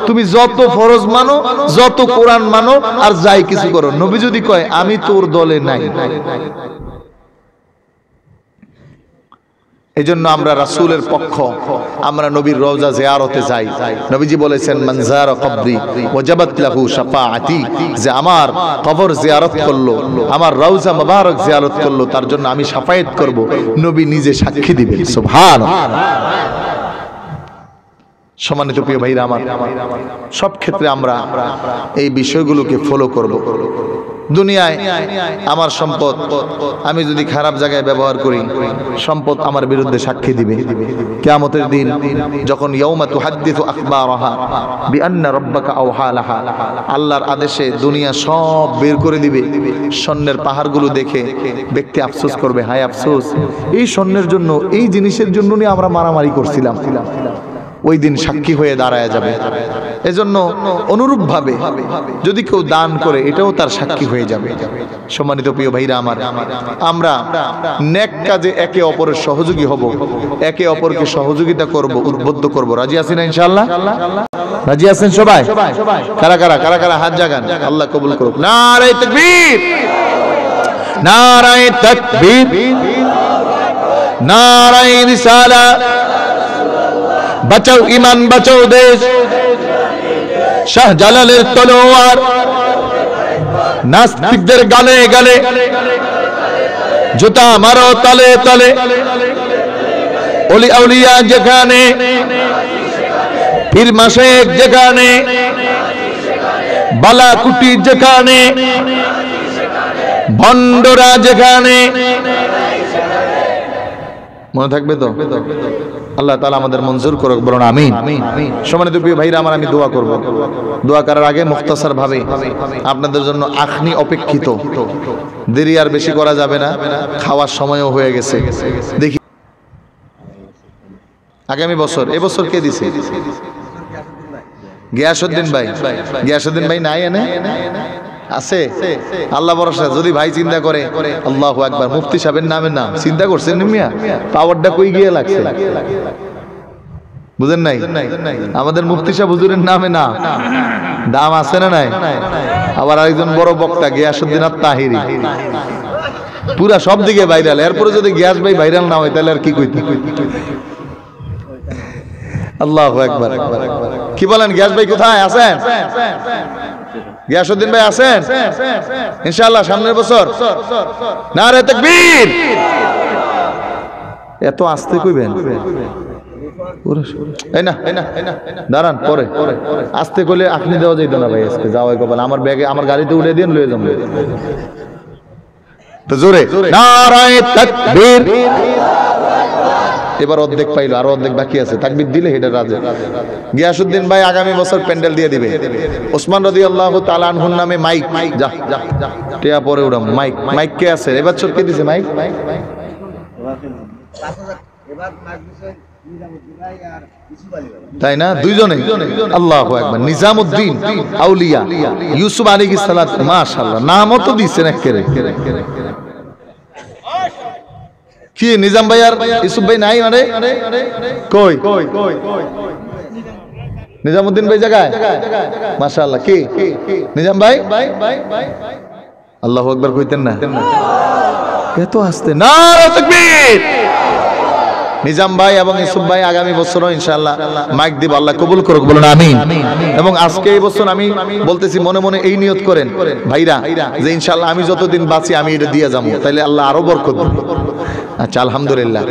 Speaker 1: তুমি যত ফরজ মানো, যত কোরআন মানো, আর যাই কিছু করো, নবী যদি কয় আমি তোর দলে নাই। এজন্য আমরা রাসূলের পক্ষ, আমরা নবীর রওজা জিয়ারতে যাই। নবীজি বলেছেন মান যারা কবরি ওয়াজাবাত লাহু শাফাআতি, যে আমার কবর জিয়ারত করলো, আমার রওজা মুবারক জিয়ারত করলো, তার জন্য আমি শাফায়াত করব। নবী নিজে সাক্ষী দিবেন, সুবহানাল্লাহ। সম্মানিত প্রিয় ভাইরা আমার, সব ক্ষেত্রে আমরা এই বিষয়গুলোকে ফলো করব। দুনিয়ায় আমার সম্পদ আমি যদি খারাপ জায়গায় ব্যবহার করি, সম্পদ আমার বিরুদ্ধে সাক্ষী দিবে। কিয়ামতের দিন যখন ইয়াউমা তুহাদ্দিসু আখবারাহা বিআন্না রাব্বাকা আওহা লাহা, আল্লাহর আদেশে দুনিয়া সব বের করে দিবে। স্বর্ণের পাহাড়গুলো দেখে ব্যক্তি আফসোস করবে, হায় আফসোস, এই স্বর্ণের জন্য, এই জিনিসের জন্য নিয়ে আমরা মারামারি করছিলাম। ওই দিন সাক্ষী হয়ে দাঁড়ায় যাবে। এজন্য অনুরূপভাবে যদি কেউ দান করে, এটাও তার সাক্ষী হয়ে যাবে। সম্মানিত প্রিয় ভাইরা আমার, আমরা নেক কাজে একে অপরের সহযোগী হব, একে অপরকে সহযোগিতা করব, উদ্বুদ্ধ করব। রাজি আছেন না ইনশাআল্লাহ? রাজি আছেন সবাই? কারা কারা কারা কারা হাত জাগান, আল্লাহ কবুল করুক। নারে তাকবীর, নারে তাকবীর, নারে রিসালাত। বাঁচাও ইমান, বাঁচাও দেশ, শাহজালালের তলোয়ার নাস্তিকদের গালে গালে, জুতা মারো তলে তলে। ওলি আউলিয়া যেখানে, পীর মাশেক যেখানে, বালাকুটি যেখানে, ভণ্ডরা যেখানে। মনে থাকবে তো? আল্লাহ তাআলা আমাদের মঞ্জুর করুক, বলুন আমিন। সম্মানিত প্রিয় ভাইরা আমার, আমি দোয়া করব। দোয়া করার আগে মুখতাসার ভাবে আপনাদের জন্য আখনি অপেক্ষিত, দেরি আর বেশি করা যাবে না, খাওয়ার সময়ও হয়ে গেছে। দেখি আগামী বছর, এবছর কে দিছে? গিয়াসউদ্দিন ভাই। গিয়াসউদ্দিন ভাই নাই এনে? আছে? আল্লাহ ভরসা। যদি ভাই চিন্তা করে, আল্লাহু আকবার, মুফতি সাহেবের নামে নাম চিন্তা করছেন মিয়া, পাওয়ারটা কই গিয়ে লাগছে, বুঝেন নাই? আমাদের মুফতি সাহেব হুজুরের নামে না, দাম আছে না নাই? আবার আরেকজন বড় বক্তা গিয়াসউদ্দিন আত-তাহিরি, পুরা সব দিকে ভাইরাল। এরপরে যদি গিয়াস ভাই ভাইরাল না হয় তাহলে আর কি কইতে? আল্লাহু আকবার। কি বলেন, গিয়াস ভাই কোথায় আছেন? গিয়াসউদ্দিন ভাই আছেন ইনশাআল্লাহ সামনের বছর? নারে তাকবীর। এত আস্তে কইবেন? এই না দাঁড়ান, পরে আস্তে কইলে আখনি দেওয়া যাইতো না ভাই। আজকে যাওয়াই কপাল। আমার ব্যাগে, আমার গাড়িতে উঠে দিয়ে লয়ে যাবো তো জোরে। নারে তাকবীর। এবার অর্ধেক পাইলো, আর অর্ধেক বাকি আছে। তাকবীর দিলে এটা রাজে। গিয়াসউদ্দিন ভাই আগামী বছর প্যান্ডেল দিয়ে দিবে। ওসমান রাদিয়াল্লাহু তাআলা আনহুর নামে মাইক, যা টিয়া পরে উড়াম। মাইক, মাইক কে আছে এবার? চোর কে দিছে মাইক? তাই না? দুইজনে। আল্লাহু আকবার। নিজামউদ্দিন আউলিয়া ইউসুফ আলাইহিস সালাত, মাশাআল্লাহ, নামও তো দিছেন একেবারে। কি নিজাম ভাই আর ইউসুফ ভাই নাই? মানে কই নিজামউদ্দিন ভাই জায়গায়? মাশাআল্লাহ। কি নিজাম ভাই? আল্লাহু আকবার কইতেন না? এত আসতে। নারে তাকবীর। নিজাম ভাই এবং ইউসুফ ভাই আগামী বছরও ইনশাআল্লাহ মাইক দিব। আল্লাহ কবুল করুক, বলুন আমিন। এবং আজকে এই বছর আমি বলতেছি, মনে মনে এই নিয়ত করেন ভাইরা যে ইনশাআল্লাহ আমি যতদিন বাঁচি আমি এটা দিয়ে যাবো, তাইলে আল্লাহ আরো বরকত দিবে। আচ্ছা, আলহামদুলিল্লাহ।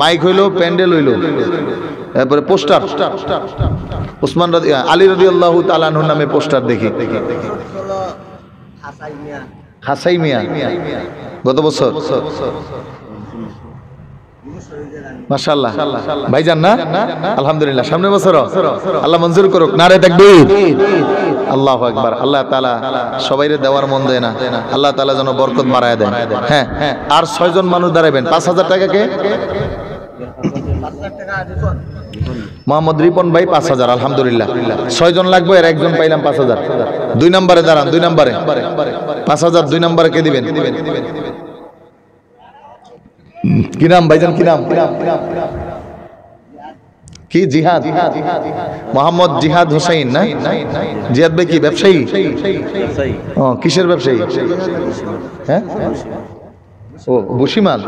Speaker 1: মাইক হইলো, প্যান্ডেল হইলো, এরপরে পোস্টার, ওসমান আলী রাদিয়াল্লাহু তাআলা আনহুর নামে পোস্টার দেখি। হাসাই মিয়া গত বছর মাশাআল্লাহ ভাইজান না আলহামদুলিল্লাহ সামনের বছর আল্লাহ মঞ্জুর করুক নারে তাকবীর আল্লাহু আকবার আল্লাহ তাআলা সবাইরে দেওয়ার মন দেয় না আল্লাহ তাআলা যেন বরকত বাড়ায় দেন হ্যাঁ আর 6 জন মানুষ দাঁড়াবেন 5000 টাকা কে মোহাম্মদ রিপন ভাই 5000 আলহামদুলিল্লাহ 6 জন লাগবে আর একজন পাইলাম 5000 2 নম্বরে দাঁড়ান 2 নম্বরে 5000 2 নম্বরে কে দিবেন কি নাম ভাইজান কি নাম কি জিহাদ মোহাম্মদ জিহাদ হোসেন না জিহাদ ভাই কি ব্যবসায়ী ও কিসের ব্যবসায়ী হ্যাঁ ও বসিমাল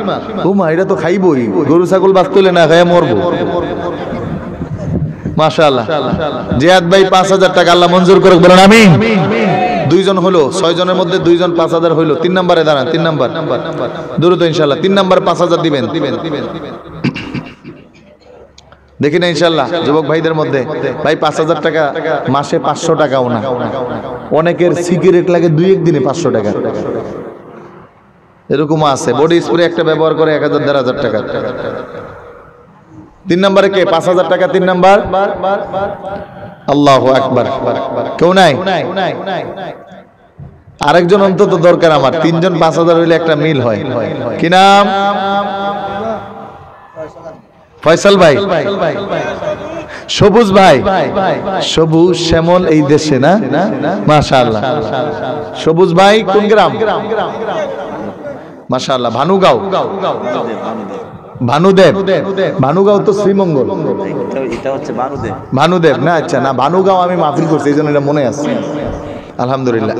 Speaker 1: ও মা এটা তো খাইবই গরু ছাগল বাঁচতে না খায় মরবো মাশাআল্লাহ জিহাদ ভাই 5000 টাকা আল্লাহ মঞ্জুর করুক বলেন আমিন 2 জন হলো 6 জনের মধ্যে 2 জন 5000 হইলো 3 নম্বরে দাঁড়ান 3 নম্বর দ্রুত ইনশাআল্লাহ 3 নম্বরে 5000 দিবেন দেখি না ইনশাআল্লাহ যুবক ভাইদের মধ্যে ভাই 5000 টাকা মাসে 500 টাকাও না অনেকের সিগারেট লাগে 2-1 দিনে 500 টাকা এরকম আছে বডি স্প্রে একটা ব্যবহার করে 1000-1500 টাকা 3 নম্বরে কে 5000 টাকা 3 নম্বর আল্লাহু আকবার কেউ নাই আরেকজন অন্তত দরকার আমার 3 জন 5000 হইলে একটা মিল হয় কি নাম ফয়সাল ভাই সবুজ ভাই সবুজ শ্যামল এই দেশে না মাশাআল্লাহ সবুজ ভাই কোন গ্রাম মাশাআল্লাহ ভানুগাঁও ভানুদেব ভানুগাঁও তো শ্রীমঙ্গল এটা হচ্ছে ভানুদেব না আচ্ছা না ভানুগাঁও আমি মাহফিল করছি এইজন্য এটা মনে আছে আলহামদুলিল্লাহ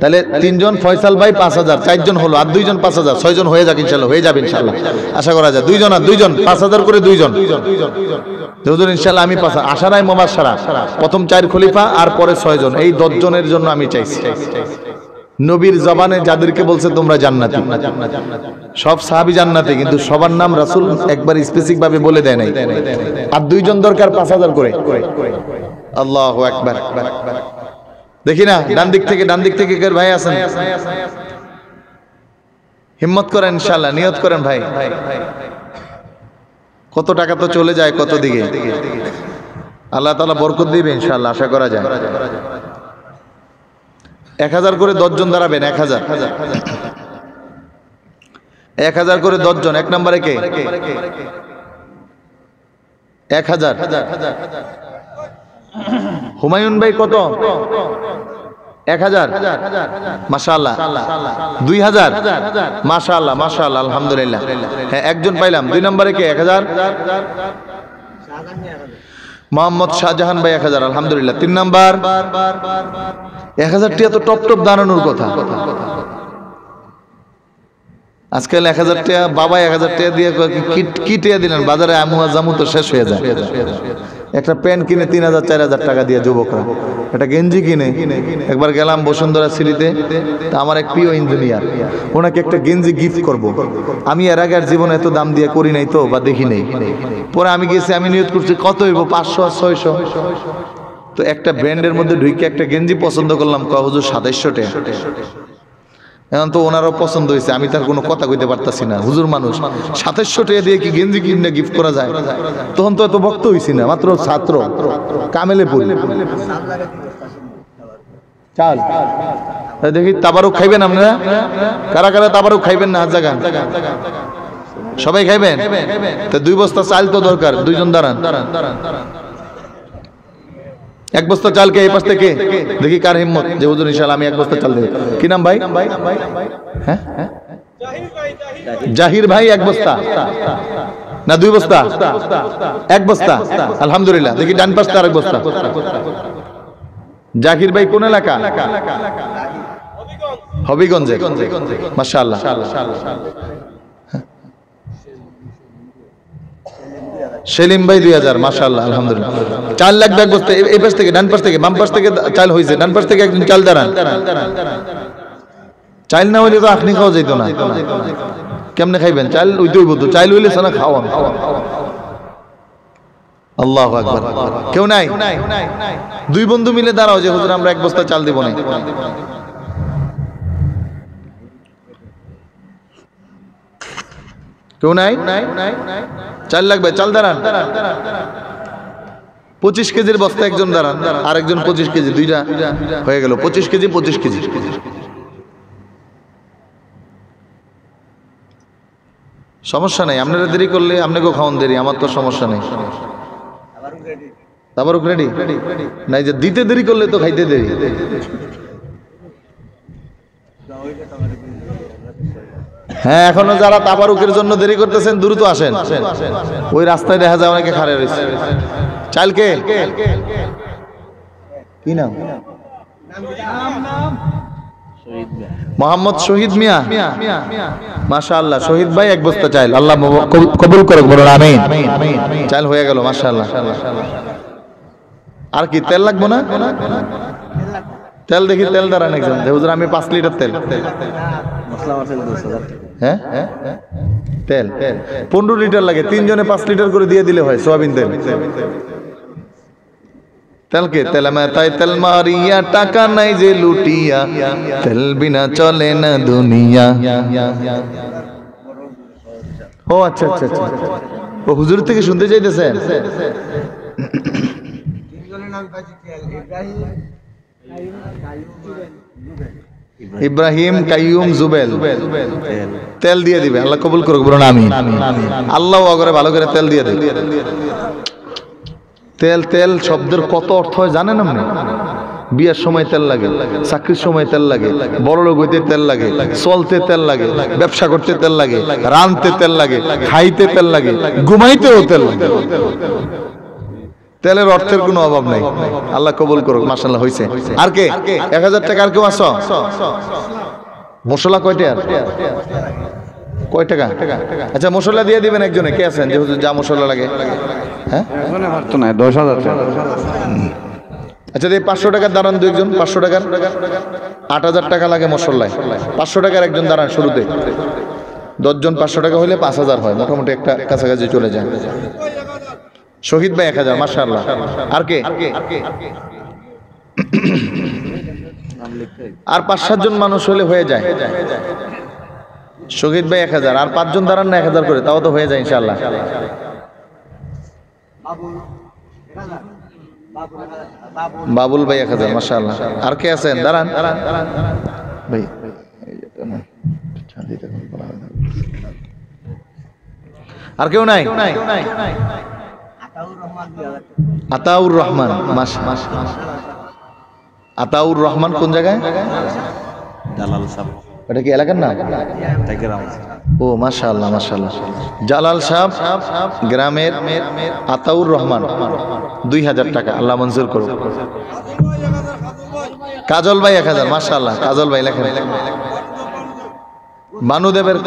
Speaker 1: তাহলে 3 জন ফয়সাল ভাই 5000 4 জন হলো আর 2 জন 5000 6 জন হয়ে যাক ইনশাআল্লাহ হয়ে যাবে ইনশাআল্লাহ আশা করা যায় 2 জন আর 2 জন 5000 করে 2 জন হুজুর ইনশাআল্লাহ আমি আশারায়ে মুবাশশারা প্রথম 4 খলিফা আর পরে 6 জন এই 10 জনের জন্য আমি চাইছি নবীর জবানে যাদেরকে বলছে তোমরা জান্নাতি সব সাহাবী জান্নাতি কিন্তু সবার নাম রাসূল একবার স্পেসিফিক ভাবে বলে দেয় নাই আর 2 জন দরকার 5000 করে আল্লাহু আকবার দেখি না ডান দিক থেকে কে ভাই আছেন হিম্মত করেন ইনশাআল্লাহ নিয়ত করেন ভাই কত টাকা তো চলে যায় কত দিকে আল্লাহ তাআলা বরকত দিবে ইনশাআল্লাহ আশা করা যায় 1000 করে 10 জন দাঁড়াবেন 1000 করে 10 জন 1 নম্বরে কে 1000 হুমায়ুন ভাই কত 1000 মাশাআল্লাহ 2000 মাশাআল্লাহ মাশাআল্লাহ আলহামদুলিল্লাহ হ্যাঁ একজন পাইলাম 2 নম্বরে কে 1000 মোহাম্মদ শাহজাহান ভাই 1000 আলহামদুলিল্লাহ 3 নাম্বার 1000 টিয়া তো টপ দাঁড়ানোর কথা আজকাল 1000 টাকা বাবা 1000 টাকা দিয়ে কি টিয়া দিলেন বাজারে জামু তো শেষ হয়ে যায় একটা প্যান্ট কিনে 3000-4000 টাকা দিয়ে যুবকরা একটা গেঞ্জি কিনে একবার গেলাম বসুন্ধরা সিটিতে তা আমার এক প্রিয় ইঞ্জিনিয়ার ওনাকে একটা গেঞ্জি গিফট করব আমি এর আগে আর জীবনে এত দাম দিয়ে করি নাই তো বা দেখি নাই পরে আমি গেছি আমি নিয়ত করছি কত হইব 500-600 তো একটা ব্র্যান্ডের মধ্যে ঢুকে একটা গেঞ্জি পছন্দ করলাম হুজুর 2700 টাকা এখন তো ওনারও পছন্দ হয়েছে আমি তার কোনো কথা কইতে পারতাছি না হুজুর মানুষ 2700 টাকা দিয়ে কি গেঞ্জি কিনে গিফট করা যায় তখন তো এত ভক্ত হইছি না মাত্র ছাত্র কামেলে পড়ি চাল দেখি তাবারুক খাইবেন আপনারা কারা কারা তাবারুক খাইবেন না হাত জাগান সবাই খাইবেন তো 2 বস্তা চাল তো দরকার 2 জন দাঁড়ান 1 বস্তা চালকে এই পাশ থেকে দেখি কার হিম্মত যে হুজুর ইনশাআল্লাহ আমি 1 বস্তা চাল দেব কি নাম ভাই হ্যাঁ জাহির ভাই 1 বস্তা না 2 বস্তা 1 বস্তা আলহামদুলিল্লাহ দেখি ডান পাশে আরেক বস্তা জাহির ভাই কোন এলাকা হবিগঞ্জে মাশাআল্লাহ সেলিম ভাই 2000 মাশাআল্লাহ আলহামদুলিল্লাহ চাল লাগবে 1 বস্তা এই পাশ থেকে ডান পাশ থেকে বাম পাশ থেকে চাল হইছে ডান পাশ থেকে একজন চাল দাঁড়ান চাল না হইলে তো আপনি খাওয়া যেত না কেমনে খাইবেন চাল ওইটাই বলতো চাল হইলে সানা খাওয়ান আল্লাহু আকবার কেউ নাই 2 বন্ধু মিলে দাঁড়াও যে হুজুর আমরা 1 বস্তা চাল দেব না কেউ নাই? চাল লাগবে, চাল দাঁড়ান। 25 কেজির বস্তা একজন দাঁড়ান, আরেকজন 25 কেজি, দুইটা হয়ে গেল 25 কেজি 25 কেজি। সমস্যা নেই, আপনারা দেরি করলে আপনাকেও খাওয়ান দেরি, আমার তো সমস্যা নেই। তাবারুক রেডি নাই যে দিতে দেরি করলে তো খাইতে দেরি। হ্যাঁ, এখনো যারা তাবারুকের জন্য দেরি করতেছেন দ্রুত আসেন, ওই রাস্তায় দেখা যায় অনেকে খাড়া রয়েছে। চালকে কি নাম? মোহাম্মদ শহীদ মিয়া। মাশাআল্লাহ, শহীদ ভাই এক বস্তা চাল, আল্লাহ কবুল করুক, বলুন আমিন। চাল হয়ে গেল মাশাআল্লাহ। আর কি তেল লাগবে না? তেল দেখি, তেল দাঁড়ান একজন। হুজুর আমি 5 লিটার তেল। হ্যাঁ, তেল 15 লিটার লাগে, 3 জনে 5 লিটার করে দিয়ে দিলে হয় সোয়াবিন তেল। তেলকে তেল তাই তেল মারিয়া, টাকা নাই যে লুটিয়া, তেল বিনা চলে না দুনিয়া। ও আচ্ছা আচ্ছা আচ্ছা, ও হুজুর থেকে শুনতে চাইতেছেন? ইব্রাহিম কাইয়ুম জুবেল তেল দিয়ে দিবে, আল্লাহ কবুল করুক, বলুন আমিন। আল্লাহ আগরে ভালো করে তেল দিয়ে দেবে। তেল তেল শব্দের কত অর্থ হয় জানেন আপনি? বিয়ের সময় তেল লাগে, চাকরির সময় তেল লাগে, বড় লোক হইতে তেল লাগে, চলতে তেল লাগে, ব্যবসা করতে তেল লাগে, রাঁধতে তেল লাগে, খাইতে তেল লাগে, ঘুমাইতেও তেল লাগে। তেলের অর্থের কোনো অভাব নাই, আল্লাহ কবুল করুক, মাশাআল্লাহ হইছে। আর কে 1000 টাকা? আর কেউ আসো? মশলা কয়টা? কয় টাকা? আচ্ছা মশলা দিয়ে দিবেন একজনে, কে আছেন যে হুজুর যা মশলা লাগে? হ্যাঁ, একজনে পারতো না, 10,000 টাকা। আচ্ছা এই 500 টাকার দাঁড়ান দুইজন, 500 টাকার 8000 টাকা লাগে মশলায়। 500 টাকার একজন দাঁড়ান শুরুতে, 10 জন 500 টাকা হইলে 5000 হয়, মোটামুটি একটা কাছাকাছি চলে যায়। শহীদ ভাই 1000, মাশাআল্লাহ। আর কে? আর 5-7 জন মানুষ হলে হয়ে যায়। শহীদ ভাই 1000, আর 5 জন দাঁড়ান না 1000 করে, তাও তো হয়ে যায় ইনশাআল্লাহ। বাবুল ভাই 1000, মাশাআল্লাহ। আর কে আছেন? দাঁড়ান ভাই। আর কেউ নাই? আতাউর রহমান, আতাউর রহমান কোন জায়গায়? জালাল সাহেব। এটা কি এলাকার নাম? ও মাশাআল্লাহ মাশাআল্লাহ। জালাল সাহেব গ্রামের আতাউর রহমান 2000 টাকা, আল্লাহ মঞ্জুর করুন। কাজল ভাই 1000, মাশাআল্লাহ। কাজল ভাই লেখেন। বানুদেবের